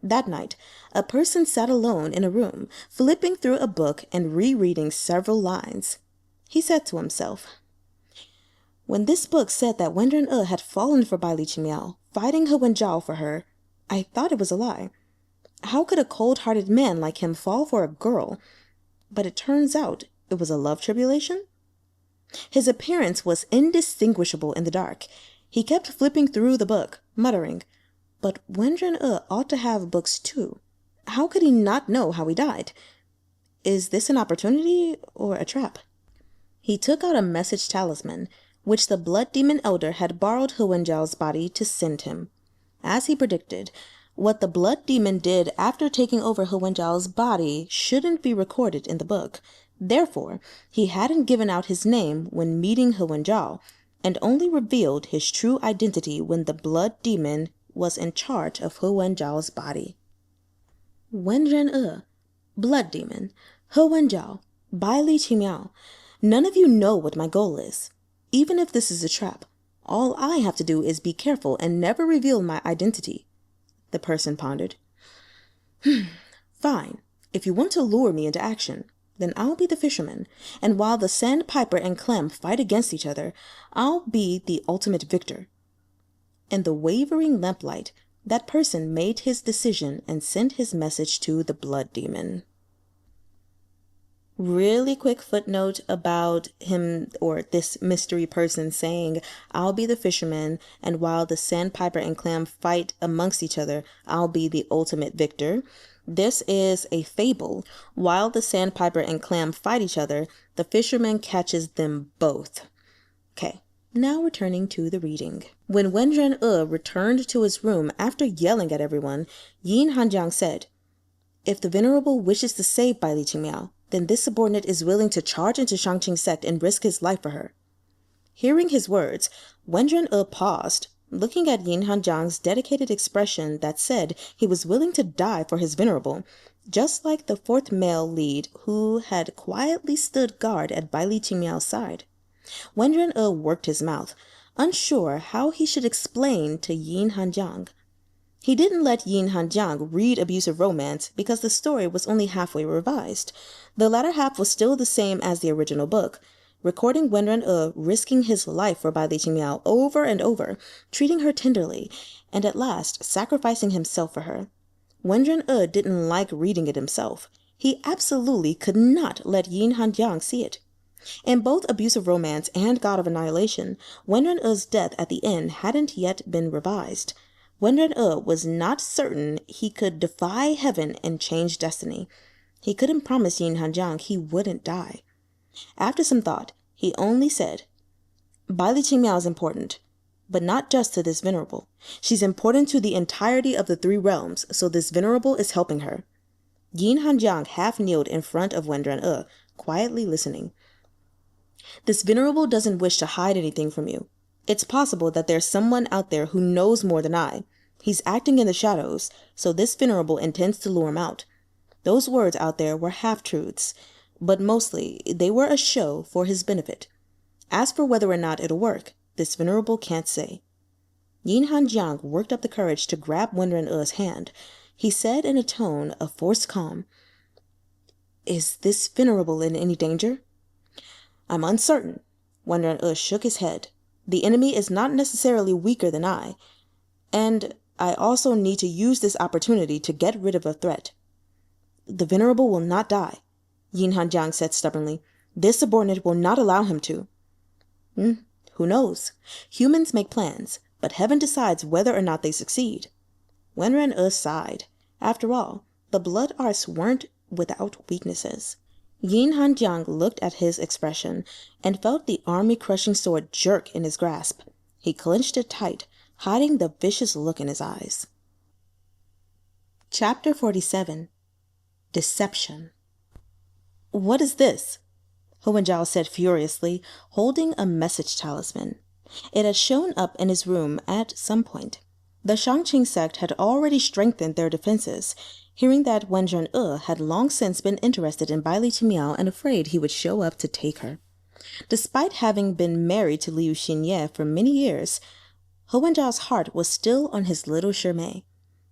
That night, a person sat alone in a room, flipping through a book and rereading several lines. He said to himself, When this book said that Wenren E had fallen for Baili Qingmiao, fighting her Wenzhao for her, I thought it was a lie. How could a cold-hearted man like him fall for a girl? But it turns out it was a love tribulation. His appearance was indistinguishable in the dark. He kept flipping through the book, muttering, But Wenren E ought to have books too. How could he not know how he died? Is this an opportunity or a trap? He took out a message talisman, which the blood demon elder had borrowed Wenzhao's body to send him. As he predicted, what the blood demon did after taking over Wenzhao's body shouldn't be recorded in the book. Therefore, he hadn't given out his name when meeting Wenzhao, and only revealed his true identity when the blood demon was in charge of Wenzhao's body. Wenren E, blood demon, Wenzhao, Baili Qingmiao. None of you know what my goal is. Even if this is a trap, all I have to do is be careful and never reveal my identity. The person pondered. Fine. If you want to lure me into action, then I'll be the fisherman, and while the sandpiper and clam fight against each other, I'll be the ultimate victor. In the wavering lamplight, that person made his decision and sent his message to the blood demon. Really quick footnote about him, or this mystery person, saying, I'll be the fisherman, and while the sandpiper and clam fight amongst each other, I'll be the ultimate victor. This is a fable. While the sandpiper and clam fight each other, the fisherman catches them both. Okay, now returning to the reading. When Wenren E returned to his room after yelling at everyone, Hanjiang said, If the Venerable wishes to save Baili Qingmiao, then this subordinate is willing to charge into Shang-Qing's sect and risk his life for her. Hearing his words, Wenren E paused, looking at Hanjiang's dedicated expression that said he was willing to die for his Venerable, just like the fourth male lead who had quietly stood guard at Baili Qingmiao's side. Wenren E worked his mouth, unsure how he should explain to Hanjiang. He didn't let Hanjiang read abusive romance because the story was only halfway revised. The latter half was still the same as the original book, recording Wenren E risking his life for Baili Qingmiao over and over, treating her tenderly, and at last sacrificing himself for her. Wenren E didn't like reading it himself. He absolutely could not let Hanjiang see it. In both abusive romance and God of Annihilation, Wenren E's death at the end hadn't yet been revised. Wenren E was not certain he could defy heaven and change destiny. He couldn't promise Hanjiang he wouldn't die. After some thought, he only said, Baili Qingmiao is important, but not just to this Venerable. She's important to the entirety of the three realms, so this Venerable is helping her. Hanjiang half kneeled in front of Wenren E, quietly listening. This Venerable doesn't wish to hide anything from you. It's possible that there's someone out there who knows more than I. He's acting in the shadows, so this Venerable intends to lure him out. Those words out there were half-truths, but mostly they were a show for his benefit. As for whether or not it'll work, this Venerable can't say. Hanjiang worked up the courage to grab Wenren E's hand. He said in a tone of forced calm, "Is this Venerable in any danger?" "I'm uncertain." Wenren E shook his head. "The enemy is not necessarily weaker than I, and I also need to use this opportunity to get rid of a threat." "The Venerable will not die," Hanjiang said stubbornly. "This subordinate will not allow him to." Who knows? Humans make plans, but heaven decides whether or not they succeed. Wenren E sighed. After all, the blood arts weren't without weaknesses. Hanjiang looked at his expression and felt the army-crushing sword jerk in his grasp. He clenched it tight, hiding the vicious look in his eyes. Chapter 47. Deception. "What is this?" Wenzhao said furiously, holding a message talisman. It had shown up in his room at some point. The Shang-Qing sect had already strengthened their defenses, hearing that Wenren E had long since been interested in Baili Qingmiao and afraid he would show up to take her. Despite having been married to Liu Xinye for many years, Wenzhao's heart was still on his little Shimei.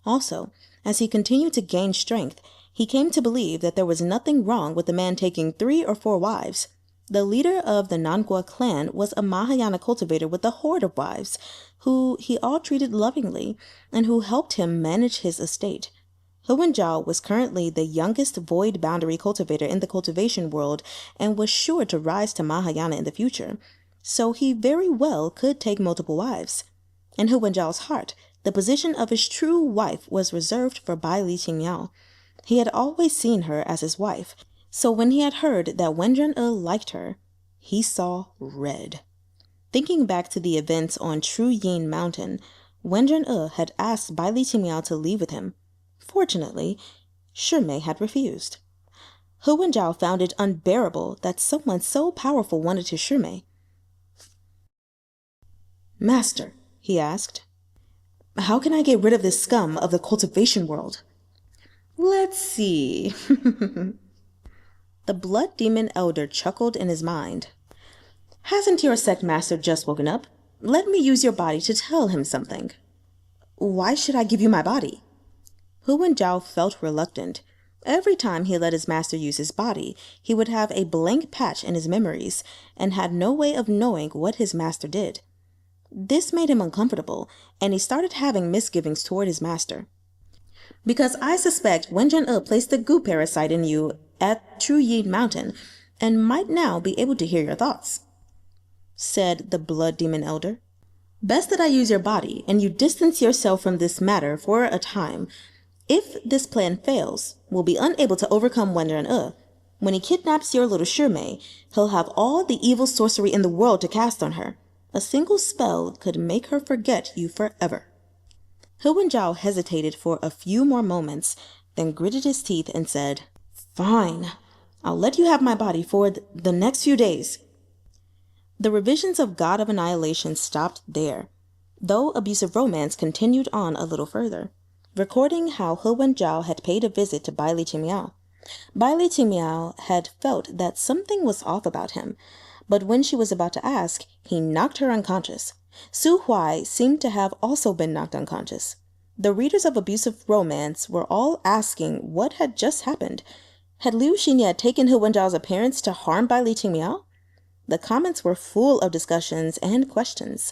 Also, as he continued to gain strength, he came to believe that there was nothing wrong with the man taking 3 or 4 wives. The leader of the Nangua clan was a Mahayana cultivator with a horde of wives, who he all treated lovingly, and who helped him manage his estate. Wenzhao was currently the youngest void boundary cultivator in the cultivation world, and was sure to rise to Mahayana in the future, so he very well could take multiple wives. In Wenzhao's heart, the position of his true wife was reserved for Baili Qingmiao. He had always seen her as his wife, so when he had heard that Wenren E liked her, he saw red. Thinking back to the events on True-Yin Mountain, Wenren E had asked Baili Qingmiao to leave with him. Fortunately, Shimei had refused. Wenzhao found it unbearable that someone so powerful wanted his Shimei. "Master," he asked, "how can I get rid of this scum of the cultivation world?" "Let's see." The blood demon elder chuckled in his mind. "Hasn't your sect master just woken up? Let me use your body to tell him something." "Why should I give you my body?" Wenzhao felt reluctant. Every time he let his master use his body, he would have a blank patch in his memories, and had no way of knowing what his master did. This made him uncomfortable, and he started having misgivings toward his master. "Because I suspect Wenren E placed the goo parasite in you at True-Yin Mountain, and might now be able to hear your thoughts," said the blood demon elder. "Best that I use your body, and you distance yourself from this matter for a time. If this plan fails, we'll be unable to overcome Wenren E. When he kidnaps your little Shimei, he'll have all the evil sorcery in the world to cast on her. A single spell could make her forget you forever." Wenzhao hesitated for a few more moments, then gritted his teeth and said, "Fine. I'll let you have my body for the next few days." The revisions of God of Annihilation stopped there, though abusive romance continued on a little further, recording how Wenzhao had paid a visit to Baili Qingmiao. Baili Qingmiao had felt that something was off about him, but when she was about to ask, he knocked her unconscious. Su Huai seemed to have also been knocked unconscious. The readers of abusive romance were all asking what had just happened. Had Liu Xinye taken Wenzhao's appearance to harm Baili Qingmiao? The comments were full of discussions and questions.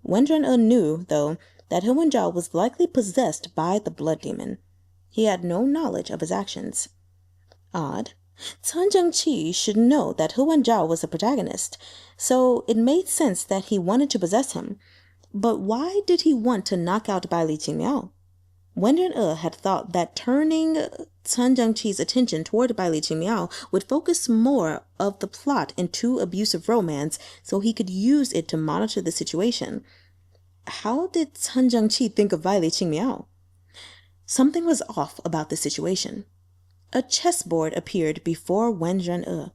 Wenren E knew, though, that Wenzhao was likely possessed by the blood demon. He had no knowledge of his actions. Odd. Zhung-chee should know that Wenzhao was the protagonist, so it made sense that he wanted to possess him. But why did he want to knock out Baili Qingmiao? Wenren E had thought that turning Zhung-chee's attention toward Baili Qingmiao would focus more of the plot into abusive romance, so he could use it to monitor the situation. How did Zhung-chee think of Baili Qingmiao? Something was off about the situation. A chessboard appeared before Wenren E.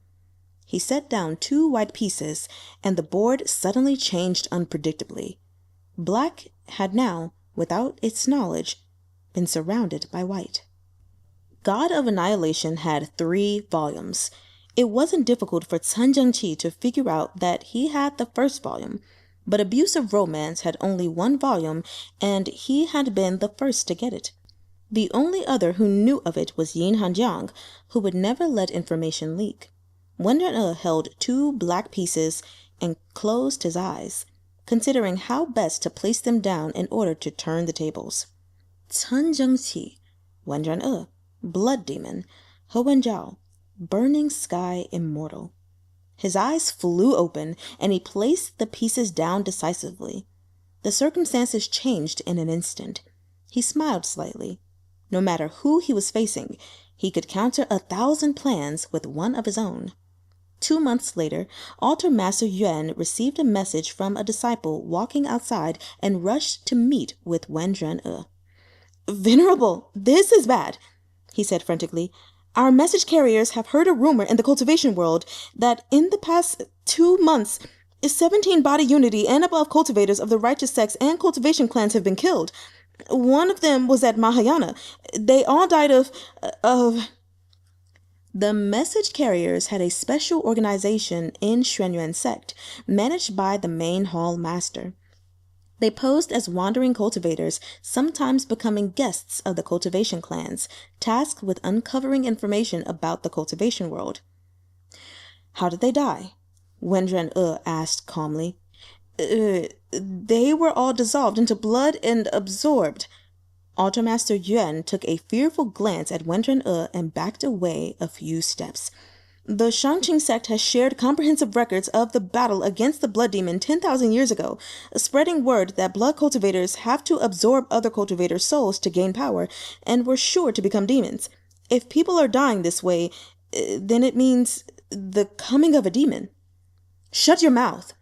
He set down 2 white pieces, and the board suddenly changed unpredictably. Black had now, without its knowledge, been surrounded by white. God of Annihilation had 3 volumes. It wasn't difficult for Zhong-chee to figure out that he had the first volume, but Abusive Romance had only 1 volume, and he had been the first to get it. The only other who knew of it was Hanjiang, who would never let information leak. When-rehn held 2 black pieces and closed his eyes, considering how best to place them down in order to turn the tables. Zhong-chee, When-rehn, Blood Demon, Wenzhao, Burning Sky Immortal. His eyes flew open, and he placed the pieces down decisively. The circumstances changed in an instant. He smiled slightly. No matter who he was facing, he could counter 1,000 plans with one of his own. 2 months later, Altar Master Yuan received a message from a disciple walking outside and rushed to meet with Wenren. "Venerable, this is bad," he said frantically. "Our message carriers have heard a rumor in the cultivation world that in the past 2 months, 17 body unity and above cultivators of the righteous sects and cultivation clans have been killed. One of them was at Mahayana. They all died of... The message carriers had a special organization in Xuanyuan sect, managed by the main hall master. They posed as wandering cultivators, sometimes becoming guests of the cultivation clans, tasked with uncovering information about the cultivation world. "How did they die?" Wenren asked calmly. They were all dissolved into blood and absorbed." Altar Master Yuan took a fearful glance at Wenren and backed away a few steps. "The Shangqing sect has shared comprehensive records of the battle against the blood demon 10,000 years ago, spreading word that blood cultivators have to absorb other cultivators' souls to gain power, and were sure to become demons. If people are dying this way, then it means the coming of a demon." "Shut your mouth!"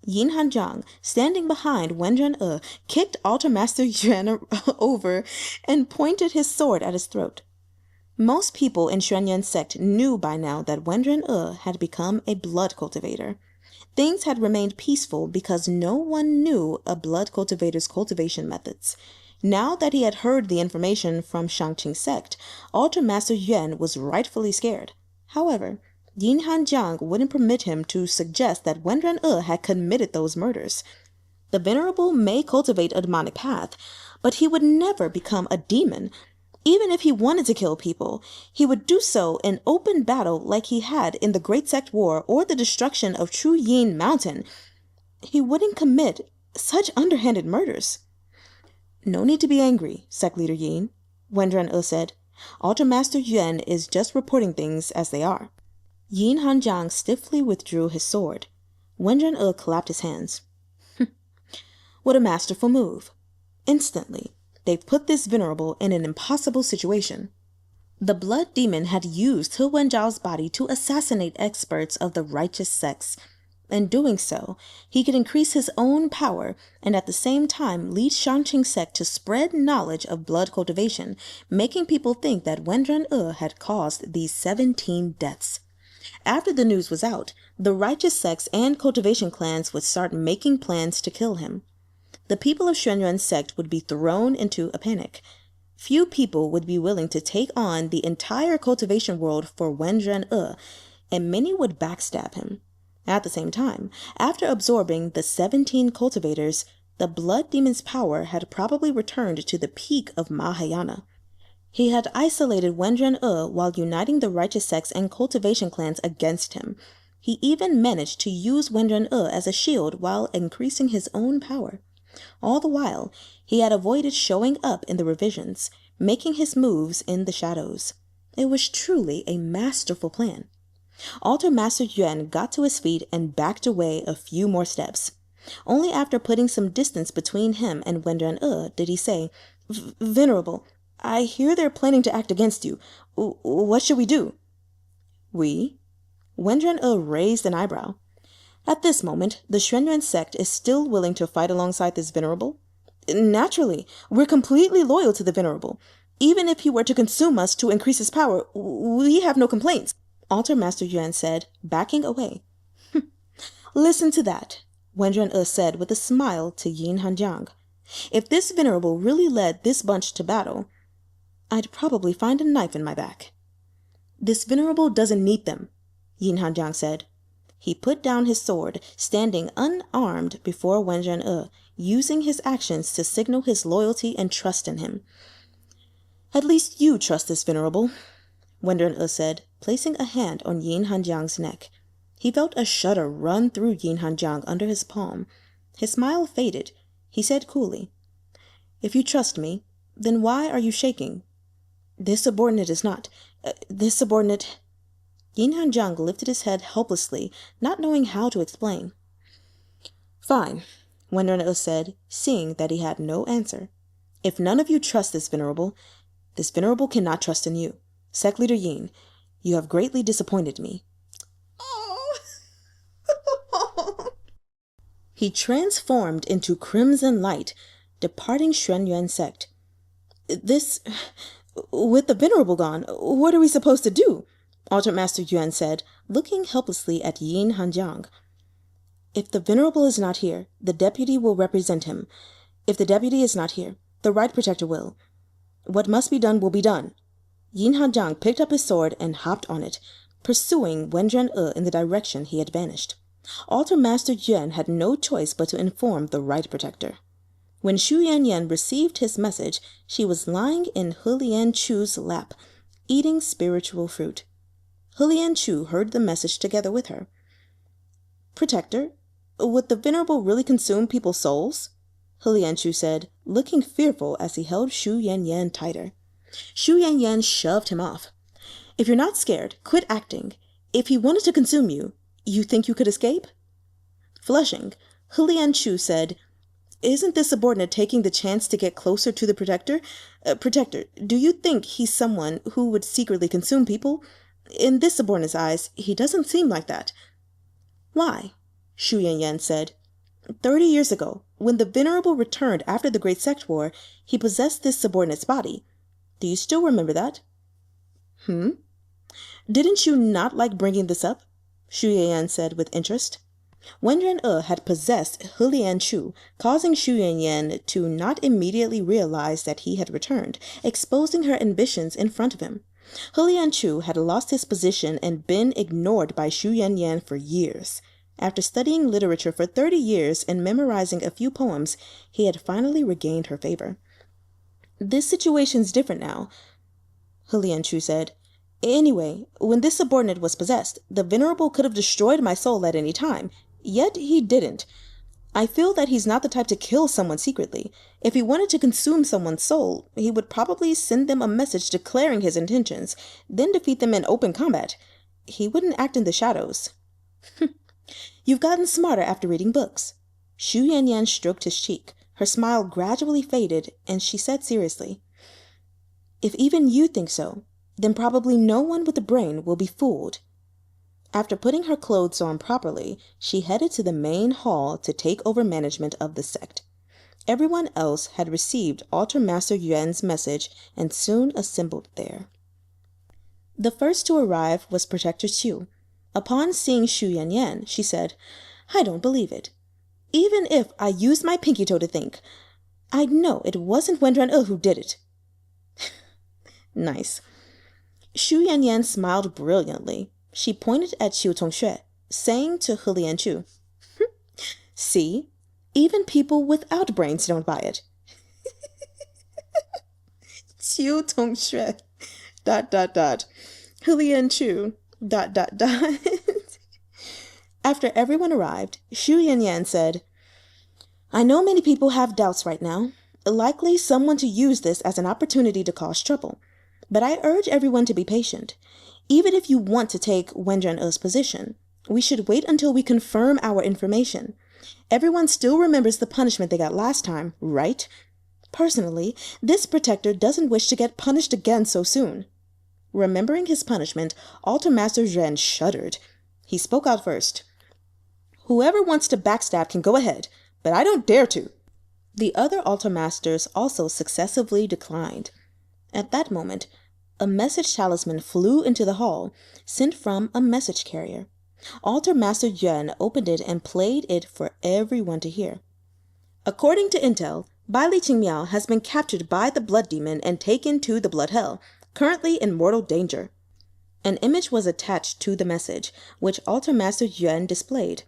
Hanjiang, standing behind Wenren kicked Altar Master Yuan over and pointed his sword at his throat. Most people in Xuanyuan sect knew by now that Wenren had become a blood cultivator. Things had remained peaceful because no one knew a blood cultivator's cultivation methods. Now that he had heard the information from Shangqing sect, Altar Master Yuan was rightfully scared. However, Hanjiang wouldn't permit him to suggest that Wenren had committed those murders. The Venerable may cultivate a demonic path, but he would never become a demon. Even if he wanted to kill people, he would do so in open battle like he had in the Great Sect War or the destruction of Yin Mountain. He wouldn't commit such underhanded murders. "No need to be angry, Sect Leader Yin," Wenren said. "Altar Master Yuan is just reporting things as they are." Hanjiang stiffly withdrew his sword. Wenren clapped his hands. "What a masterful move. Instantly, they've put this Venerable in an impossible situation." The blood demon had used Wenzhao's body to assassinate experts of the righteous sects. In doing so, he could increase his own power and at the same time lead Shangqing sect to spread knowledge of blood cultivation, making people think that Wenren had caused these 17 deaths. After the news was out, the righteous sects and cultivation clans would start making plans to kill him. The people of Xuanyuan sect would be thrown into a panic. Few people would be willing to take on the entire cultivation world for Wenren and many would backstab him. At the same time, after absorbing the 17 cultivators, the blood demon's power had probably returned to the peak of Mahayana. He had isolated Wenren while uniting the righteous sects and cultivation clans against him. He even managed to use Wenren as a shield while increasing his own power. All the while, he had avoided showing up in the revisions, making his moves in the shadows. It was truly a masterful plan. Altar Master Yuan got to his feet and backed away a few more steps. Only after putting some distance between him and Wenren did he say, "Venerable, I hear they're planning to act against you. What should we do?" "We?" Wenren raised an eyebrow. "At this moment, the Xuanyuan sect is still willing to fight alongside this Venerable?" "Naturally. We're completely loyal to the Venerable. Even if he were to consume us to increase his power, we have no complaints," Altar Master Yuan said, backing away. "Listen to that," Wenren said with a smile to Hanjiang. "If this Venerable really led this bunch to battle, I'd probably find a knife in my back. This Venerable doesn't need them, Hanjiang said. He put down his sword, standing unarmed before Wenren E, using his actions to signal his loyalty and trust in him. At least you trust this Venerable, Wenren E said, placing a hand on Hanjiang's neck. He felt a shudder run through Hanjiang under his palm. His smile faded. He said coolly, If you trust me, then why are you shaking? This subordinate is not. This subordinate... Hanjiang lifted his head helplessly, not knowing how to explain. Fine, Wenren E said, seeing that he had no answer. If none of you trust this Venerable cannot trust in you. Sect Leader Yin, you have greatly disappointed me. Oh. He transformed into crimson light, departing Xuanyuan sect. With the Venerable gone, what are we supposed to do? Altar Master Yuan said, looking helplessly at Hanjiang. If the Venerable is not here, the deputy will represent him. If the deputy is not here, the right protector will. What must be done will be done. Hanjiang picked up his sword and hopped on it, pursuing Wenren E in the direction he had vanished. Altar Master Yuan had no choice but to inform the right protector. When Shu Yanyan received his message, she was lying in Hulian Chu's lap, eating spiritual fruit. Hulian Chu heard the message together with her. Protector, would the Venerable really consume people's souls? Hulian Chu said, looking fearful as he held Shu Yanyan tighter. Shu Yanyan shoved him off. If you're not scared, quit acting. If he wanted to consume you, you think you could escape? Flushing, Hulian Chu said, Isn't this subordinate taking the chance to get closer to the Protector? Protector, do you think he's someone who would secretly consume people? In this subordinate's eyes, he doesn't seem like that. Why? Shu Yanyan said. 30 years ago, when the Venerable returned after the Great Sect War, he possessed this subordinate's body. Do you still remember that? Didn't you not like bringing this up? Shu Yanyan said with interest. Wenren E had possessed Hulian Chu, causing Shu Yanyan to not immediately realize that he had returned, exposing her ambitions in front of him. Hulian Chu had lost his position and been ignored by Shu Yanyan for years. After studying literature for 30 years and memorizing a few poems, he had finally regained her favor. This situation's different now, Hulian Chu said. Anyway, when this subordinate was possessed, the Venerable could have destroyed my soul at any time, yet he didn't. I feel that he's not the type to kill someone secretly. If he wanted to consume someone's soul, he would probably send them a message declaring his intentions, then defeat them in open combat. He wouldn't act in the shadows. You've gotten smarter after reading books. Shu Yanyan stroked his cheek. Her smile gradually faded, and she said seriously, If even you think so, then probably no one with a brain will be fooled. After putting her clothes on properly, she headed to the main hall to take over management of the sect. Everyone else had received Altar Master Yuan's message and soon assembled there. The first to arrive was Protector Qiu. Upon seeing Shu Yanyan, she said, I don't believe it. Even if I used my pinky toe to think, I'd know it wasn't Wenren E who did it. Nice. Shu Yanyan smiled brilliantly. She pointed at Tsong-shoo-eh, saying to Hulian Chu, See, even people without brains don't buy it. Tsong-shoo-eh, ... Hulian Chu, ... After everyone arrived, Shu Yanyan said, I know many people have doubts right now, likely someone to use this as an opportunity to cause trouble. But I urge everyone to be patient. Even if you want to take Wenren E's position, we should wait until we confirm our information. Everyone still remembers the punishment they got last time, right? Personally, this protector doesn't wish to get punished again so soon. Remembering his punishment, Altar Master Zhen shuddered. He spoke out first. Whoever wants to backstab can go ahead, but I don't dare to. The other Altar Masters also successively declined. At that moment, a message talisman flew into the hall, sent from a message carrier. Altar Master Yuan opened it and played it for everyone to hear. According to intel, Baili Qingmiao has been captured by the blood demon and taken to the blood hell, currently in mortal danger. An image was attached to the message, which Altar Master Yuan displayed.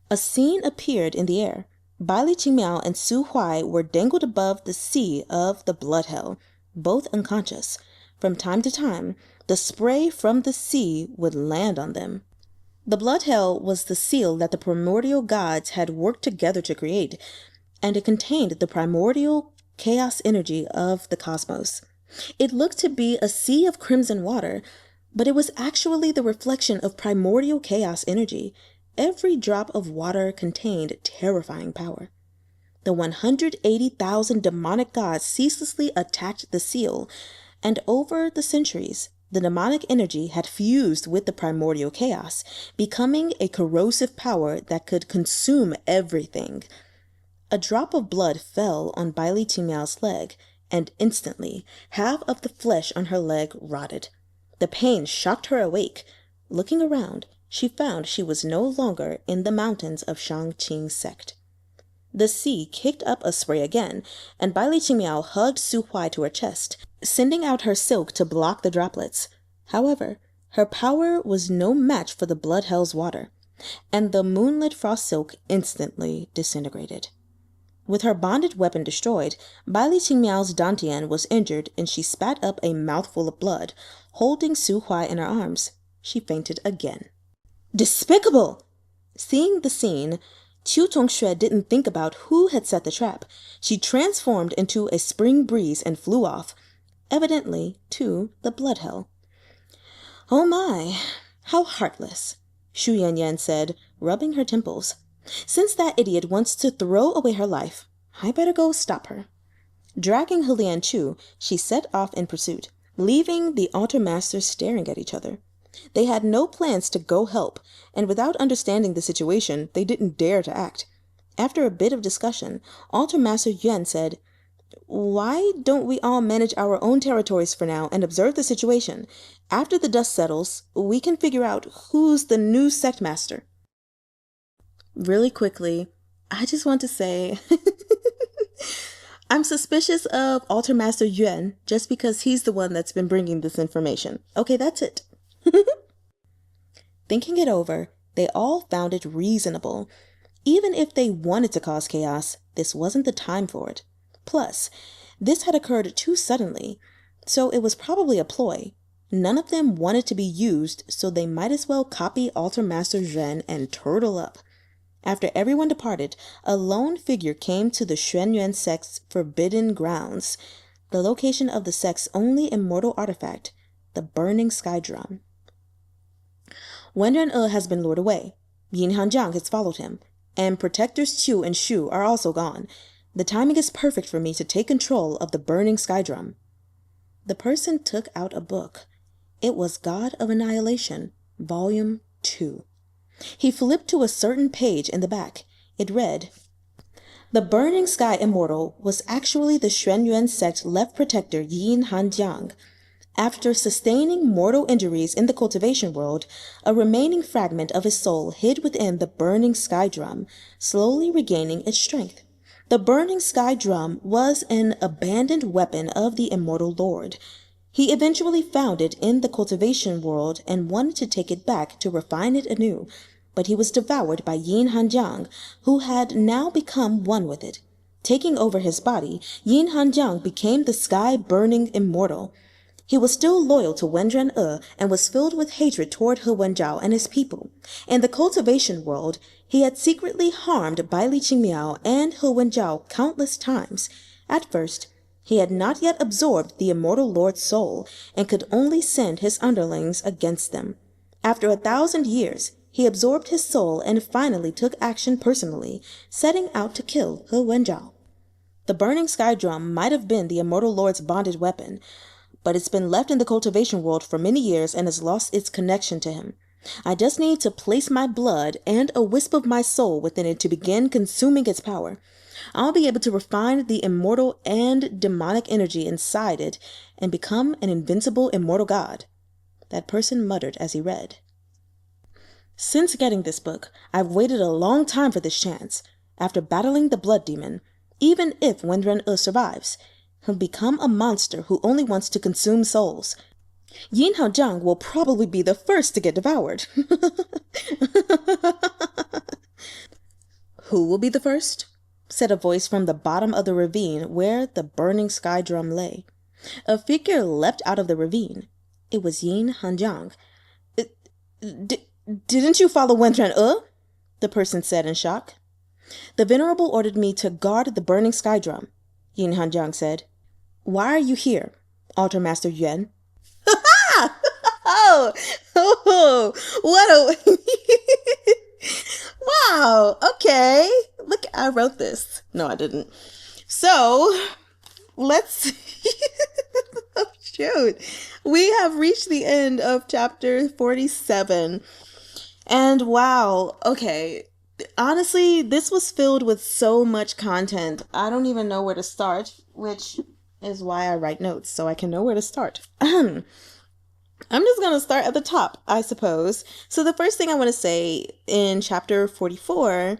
A scene appeared in the air. Baili Qingmiao and Su Huai were dangled above the sea of the blood hell, both unconscious. From time to time, the spray from the sea would land on them. The blood hell was the seal that the primordial gods had worked together to create, and it contained the primordial chaos energy of the cosmos. It looked to be a sea of crimson water, but it was actually the reflection of primordial chaos energy. Every drop of water contained terrifying power. The 180,000 demonic gods ceaselessly attacked the seal, and over the centuries, the demonic energy had fused with the primordial chaos, becoming a corrosive power that could consume everything. A drop of blood fell on Baili Qingmiao's leg, and instantly, half of the flesh on her leg rotted. The pain shocked her awake. Looking around, she found she was no longer in the mountains of Shang-Qing's sect. The sea kicked up a spray again, and Baili Qingmiao hugged Su Huai to her chest, sending out her silk to block the droplets. However, her power was no match for the blood hell's water, and the moonlit frost silk instantly disintegrated. With her bonded weapon destroyed, Baili Qingmiao's dantian was injured, and she spat up a mouthful of blood, holding Su Huai in her arms. She fainted again. Despicable! Seeing the scene, Tsong-shoo-eh didn't think about who had set the trap. She transformed into a spring breeze and flew off, evidently to the blood hell. Oh my, how heartless, Yanyan said, rubbing her temples. Since that idiot wants to throw away her life, I better go stop her. Dragging Helian Chu, she set off in pursuit, leaving the altar masters staring at each other. They had no plans to go help, and without understanding the situation, they didn't dare to act. After a bit of discussion, Altar Master Yuan said, "Why don't we all manage our own territories for now and observe the situation? After the dust settles, we can figure out who's the new sect master." Really quickly, I just want to say I'm suspicious of Altar Master Yuan just because he's the one that's been bringing this information. Okay, that's it. Thinking it over, they all found it reasonable. Even if they wanted to cause chaos, this wasn't the time for it. Plus, this had occurred too suddenly, so it was probably a ploy. None of them wanted to be used, so they might as well copy Altar Master Zhen and turtle up. After everyone departed, a lone figure came to the Xuanyuan sect's forbidden grounds, the location of the sect's only immortal artifact, the burning sky drum. Wenren E has been lured away. Hanjiang has followed him, and Protectors Chu and Shu are also gone. The timing is perfect for me to take control of the burning sky drum. The person took out a book. It was God of Annihilation, Volume 2. He flipped to a certain page in the back. It read, "The Burning Sky Immortal was actually the Xuanyuan sect left protector Yin Hanjiang. After sustaining mortal injuries in the cultivation world, a remaining fragment of his soul hid within the burning sky drum, slowly regaining its strength. The burning sky drum was an abandoned weapon of the immortal lord. He eventually found it in the cultivation world and wanted to take it back to refine it anew, but he was devoured by Yin Hanjiang, who had now become one with it. Taking over his body, Yin Hanjiang became the sky-burning immortal. He was still loyal to Wenren E and was filled with hatred toward Wenzhao and his people. In the cultivation world, he had secretly harmed Baili Qingmiao and Wenzhao countless times. At first, he had not yet absorbed the immortal lord's soul and could only send his underlings against them. After 1,000 years, he absorbed his soul and finally took action personally, setting out to kill Wenzhao. The burning sky drum might have been the immortal lord's bonded weapon, but it's been left in the cultivation world for many years and has lost its connection to him. I just need to place my blood and a wisp of my soul within it to begin consuming its power. I'll be able to refine the immortal and demonic energy inside it and become an invincible immortal god," that person muttered as he read. Since getting this book, I've waited a long time for this chance. After battling the blood demon, Even if Wenren E survives, he'll become a monster who only wants to consume souls. Hanjiang will probably be the first to get devoured. Who will be the first? Said a voice from the bottom of the ravine where the burning sky drum lay. A figure leapt out of the ravine. It was Hanjiang. Didn't you follow Wenren E? The person said in shock. The Venerable ordered me to guard the burning sky drum, Hanjiang said. Why are you here, Altar Master Yuan? What a... Wow, okay. Look, I wrote this. No, I didn't. So, let's... Oh, shoot. We have reached the end of chapter 47. And wow, okay. Honestly, this was filled with so much content. I don't even know where to start, which is why I write notes, so I can know where to start. I'm just going to start at the top, I suppose. So the first thing I want to say in chapter 44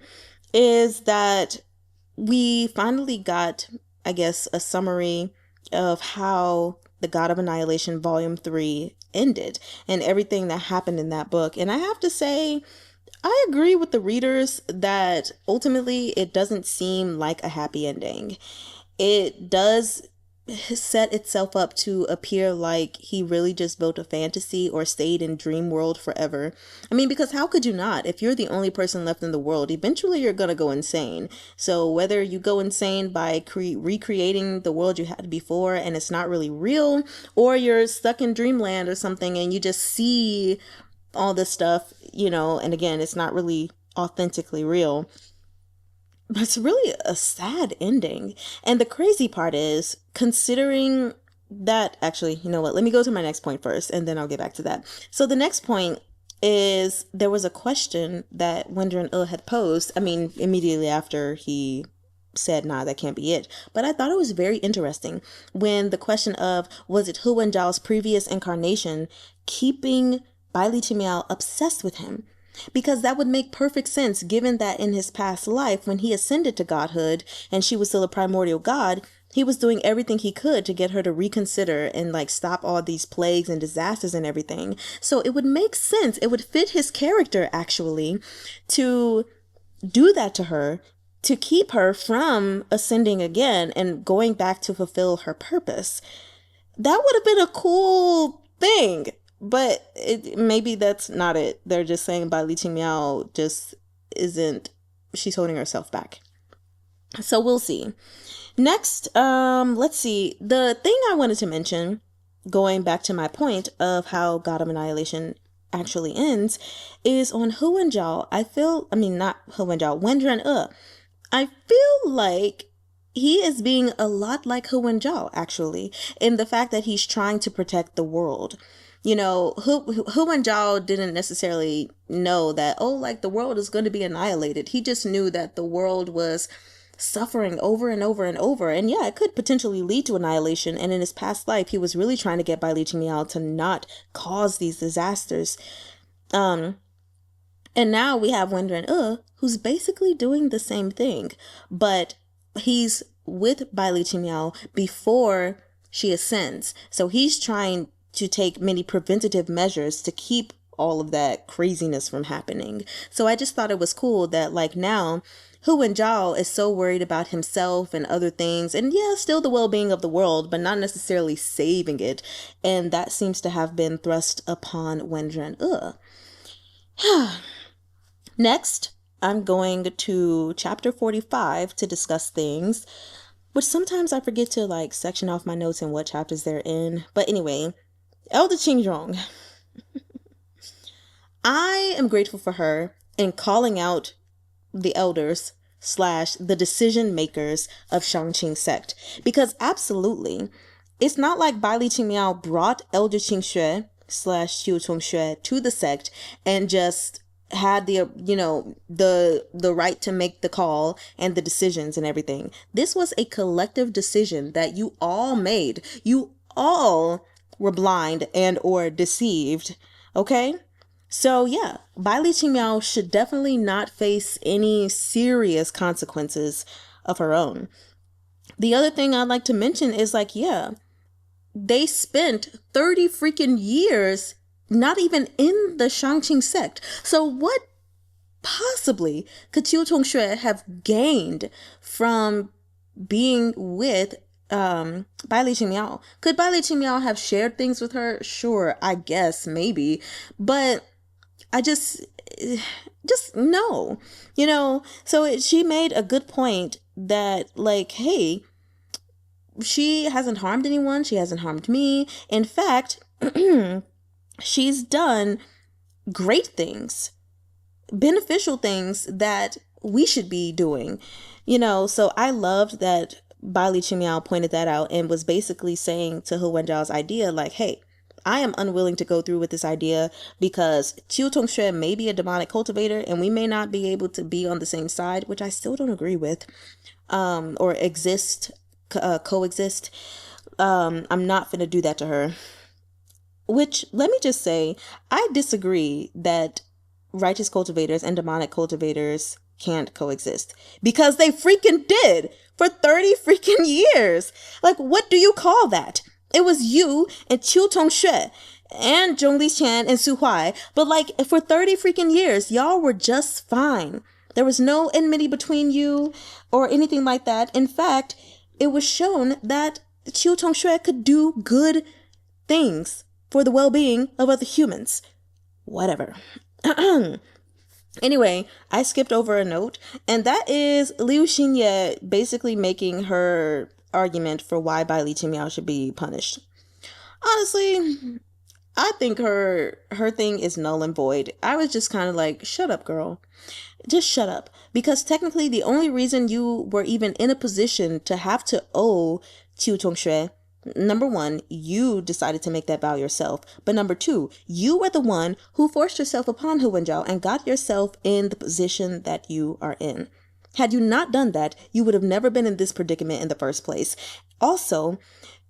is that we finally got, I guess, a summary of how The God of Annihilation Volume 3 ended and everything that happened in that book. And I have to say, I agree with the readers that ultimately it doesn't seem like a happy ending. It does set itself up to appear like he really just built a fantasy or stayed in dream world forever. I mean, because how could you not? If you're the only person left in the world, eventually you're gonna go insane. So whether you go insane by recreating the world you had before and it's not really real, or you're stuck in dreamland or something and you just see all this stuff, and again, it's not really authentically real. But it's really a sad ending. And the crazy part is, considering that, actually, you know what, let me go to my next point first, and then I'll get back to that. So the next point is, there was a question that Wenren E had posed, immediately after he said, nah, that can't be it. But I thought it was very interesting when the question of, was it Hu Wenzhao's previous incarnation keeping Baili Qingmiao obsessed with him? Because that would make perfect sense given that in his past life, when he ascended to godhood and she was still a primordial god, he was doing everything he could to get her to reconsider and stop all these plagues and disasters and everything. So it would make sense. It would fit his character actually to do that to her, to keep her from ascending again and going back to fulfill her purpose. That would have been a cool thing. But maybe that's not it. They're just saying Baili Qingmiao just isn't, she's holding herself back. So we'll see. Next, let's see. The thing I wanted to mention, going back to my point of how God of Annihilation actually ends, is on Hu Wenzhao. Not Hu Wenzhao, Wenren E. I feel like he is being a lot like Hu Wenzhao, actually, in the fact that he's trying to protect the world. Hu Wenzhao didn't necessarily know that, the world is going to be annihilated. He just knew that the world was suffering over and over and over. And yeah, it could potentially lead to annihilation. And in his past life, he was really trying to get Baili Qingmiao to not cause these disasters. And now we have Wenren E, who's basically doing the same thing. But he's with Baili Qingmiao before she ascends. So he's trying to take many preventative measures to keep all of that craziness from happening. So I just thought it was cool that now Hu Wenzhao is so worried about himself and other things, and yeah, still the well-being of the world, but not necessarily saving it. And that seems to have been thrust upon Wenren E. Next, I'm going to chapter 45 to discuss things, which sometimes I forget to section off my notes and what chapters they're in. But anyway, Elder Qingzhong. I am grateful for her in calling out the elders / the decision makers of Shangqing sect. Because absolutely, it's not like Baili Qingmiao brought Elder Qingxue / Tsong-shoo-eh to the sect and just had the right to make the call and the decisions and everything. This was a collective decision that you all made. You all were blind and or deceived. Okay? So yeah, Baili Qingmiao should definitely not face any serious consequences of her own. The other thing I'd like to mention is like, yeah, they spent 30 freaking years not even in the Shang-Qing sect. So what possibly could Tsong-shoo-eh have gained from being with Baili Qingmiao? Could Baili Qingmiao have shared things with her? Sure, I guess, maybe. But I just no. So she made a good point that, like, hey, she hasn't harmed anyone. She hasn't harmed me. In fact, she's done great things, beneficial things that we should be doing. So I loved that Baili Qingmiao pointed that out and was basically saying to Wenzhao's idea, like, hey, I am unwilling to go through with this idea because Tsong-shoo may be a demonic cultivator and we may not be able to be on the same side, which I still don't agree with, or coexist. I'm not finna do that to her. Which, let me just say, I disagree that righteous cultivators and demonic cultivators can't coexist, because they freaking did for 30 freaking years. Like, what do you call that? It was you and Qiu Tongshui and Zhongli Qian and Su Huai, but like for 30 freaking years, y'all were just fine. There was no enmity between you or anything like that. In fact, it was shown that Qiu Tongshui could do good things for the well-being of other humans. Whatever. Anyway, I skipped over a note, and that is Liu Xinye basically making her argument for why Baili Qingmiao should be punished. Honestly, I think her thing is null and void. I was just kind of like, shut up, girl. Just shut up. Because technically the only reason you were even in a position to have to owe Qiu Tongshui, number one, you decided to make that vow yourself. But number two, you were the one who forced yourself upon Wenzhao and got yourself in the position that you are in. Had you not done that, you would have never been in this predicament in the first place. Also,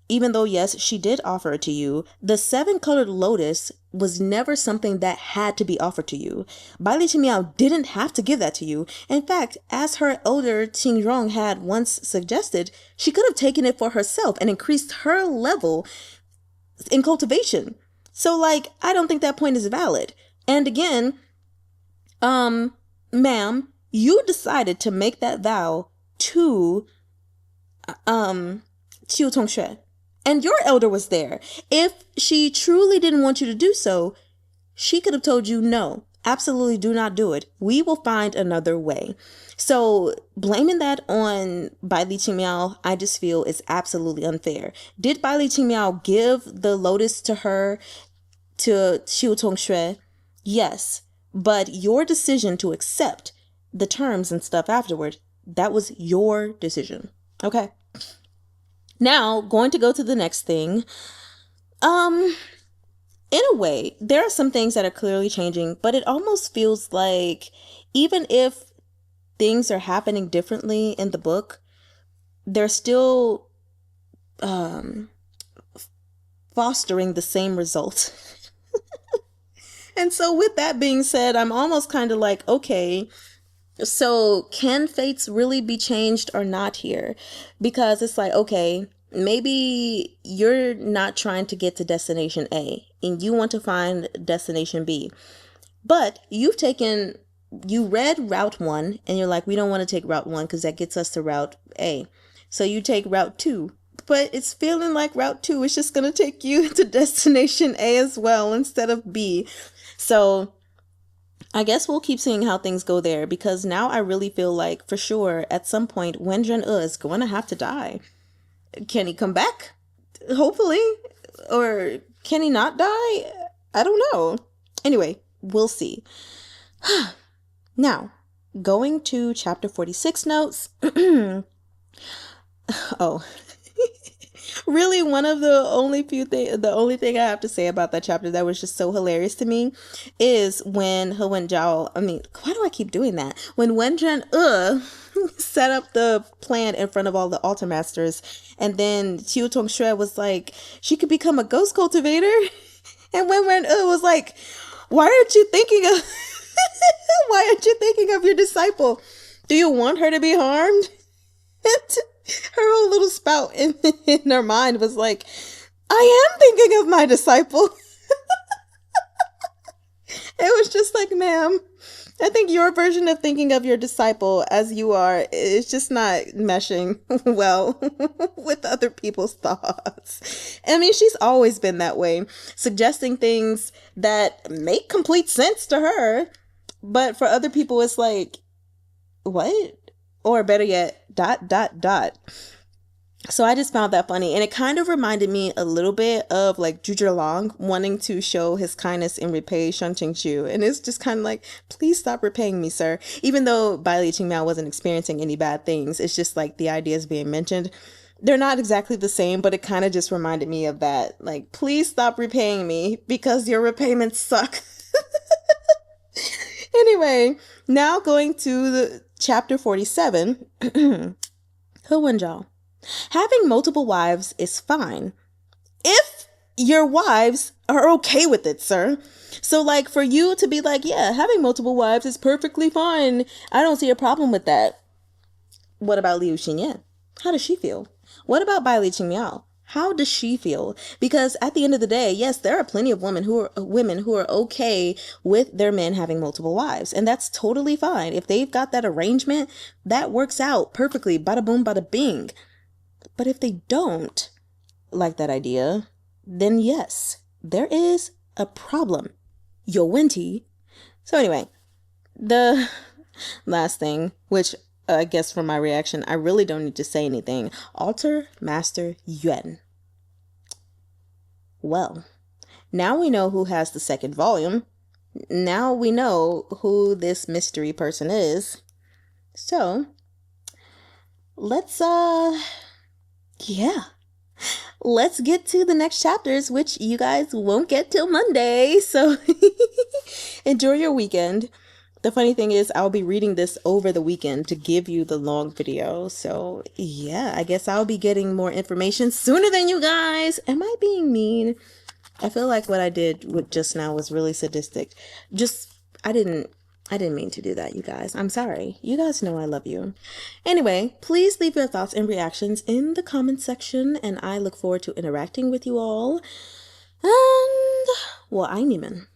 even though, yes, she did offer it to you, the 7-colored lotus was never something that had to be offered to you. Baili Qingmiao didn't have to give that to you. In fact, as her elder Qingrong had once suggested, she could have taken it for herself and increased her level in cultivation. So, like, I don't think that point is valid. And again, ma'am, you decided to make that vow to Qiu Tongshui. And your elder was there. If she truly didn't want you to do so, she could have told you, no, absolutely do not do it. We will find another way. So blaming that on Baili Qingmiao, I just feel is absolutely unfair. Did Baili Qingmiao give the lotus to her, to Qiu Tongshui? Yes. But your decision to accept the terms and stuff afterward, that was your decision. Okay. Now, going to go to the next thing. In a way, there are some things that are clearly changing, but it almost feels like even if things are happening differently in the book, they're still fostering the same result. And so with that being said, I'm almost kind of like, okay, so can fates really be changed or not here? Because it's like, okay, maybe you're not trying to get to destination A and you want to find destination B. But you read Route 1 and you're like, we don't want to take Route 1 because that gets us to Route A. So you take Route 2. But it's feeling like Route 2 is just going to take you to destination A as well instead of B. So I guess we'll keep seeing how things go there, because now I really feel like for sure at some point Wenren E is going to have to die. Can he come back? Hopefully. Or can he not die? I don't know. Anyway, we'll see. Now, going to chapter 46 notes. Oh. Really, one of the only thing I have to say about that chapter that was just so hilarious to me is when Wenzhao, why do I keep doing that? When Wenren set up the plan in front of all the altar masters, and then Qiu Tongshui was like, she could become a ghost cultivator, and Wenren was like, why aren't you thinking of your disciple? Do you want her to be harmed? Her whole little spout in her mind was like, I am thinking of my disciple. It was just like, ma'am, I think your version of thinking of your disciple as you are is just not meshing well with other people's thoughts. I mean, she's always been that way, suggesting things that make complete sense to her, but for other people, it's like, what? Or better yet, ... So I just found that funny, and it kind of reminded me a little bit of like Zhuge wanting to show his kindness and repay Shan Qingxue, and it's just kind of like, please stop repaying me, sir. Even though Baili Qingmiao wasn't experiencing any bad things, it's just like the ideas being mentioned. They're not exactly the same, but it kind of just reminded me of that. Like, please stop repaying me because your repayments suck. Anyway, now going to the chapter 47, Wenzhao. Having multiple wives is fine if your wives are okay with it, sir. So like for you to be like, yeah, having multiple wives is perfectly fine. I don't see a problem with that. What about Liu Xinye? How does she feel? What about Baili Qingmiao? How does she feel? Because at the end of the day, yes, there are plenty of women who are okay with their men having multiple wives, and that's totally fine. If they've got that arrangement, that works out perfectly. Bada boom, bada bing. But if they don't like that idea, then yes, there is a problem. Yo Wenti. So anyway, the last thing, which I guess from my reaction, I really don't need to say anything. Altar Master Yuan. Well, now we know who has the second volume. Now we know who this mystery person is. So, let's get to the next chapters, which you guys won't get till Monday. So enjoy your weekend. The funny thing is I'll be reading this over the weekend to give you the long video. So yeah, I guess I'll be getting more information sooner than you guys. Am I being mean? I feel like what I did with just now was really sadistic. I didn't mean to do that, you guys. I'm sorry. You guys know I love you. Anyway, please leave your thoughts and reactions in the comment section, and I look forward to interacting with you all. And, well, I'm Neiman.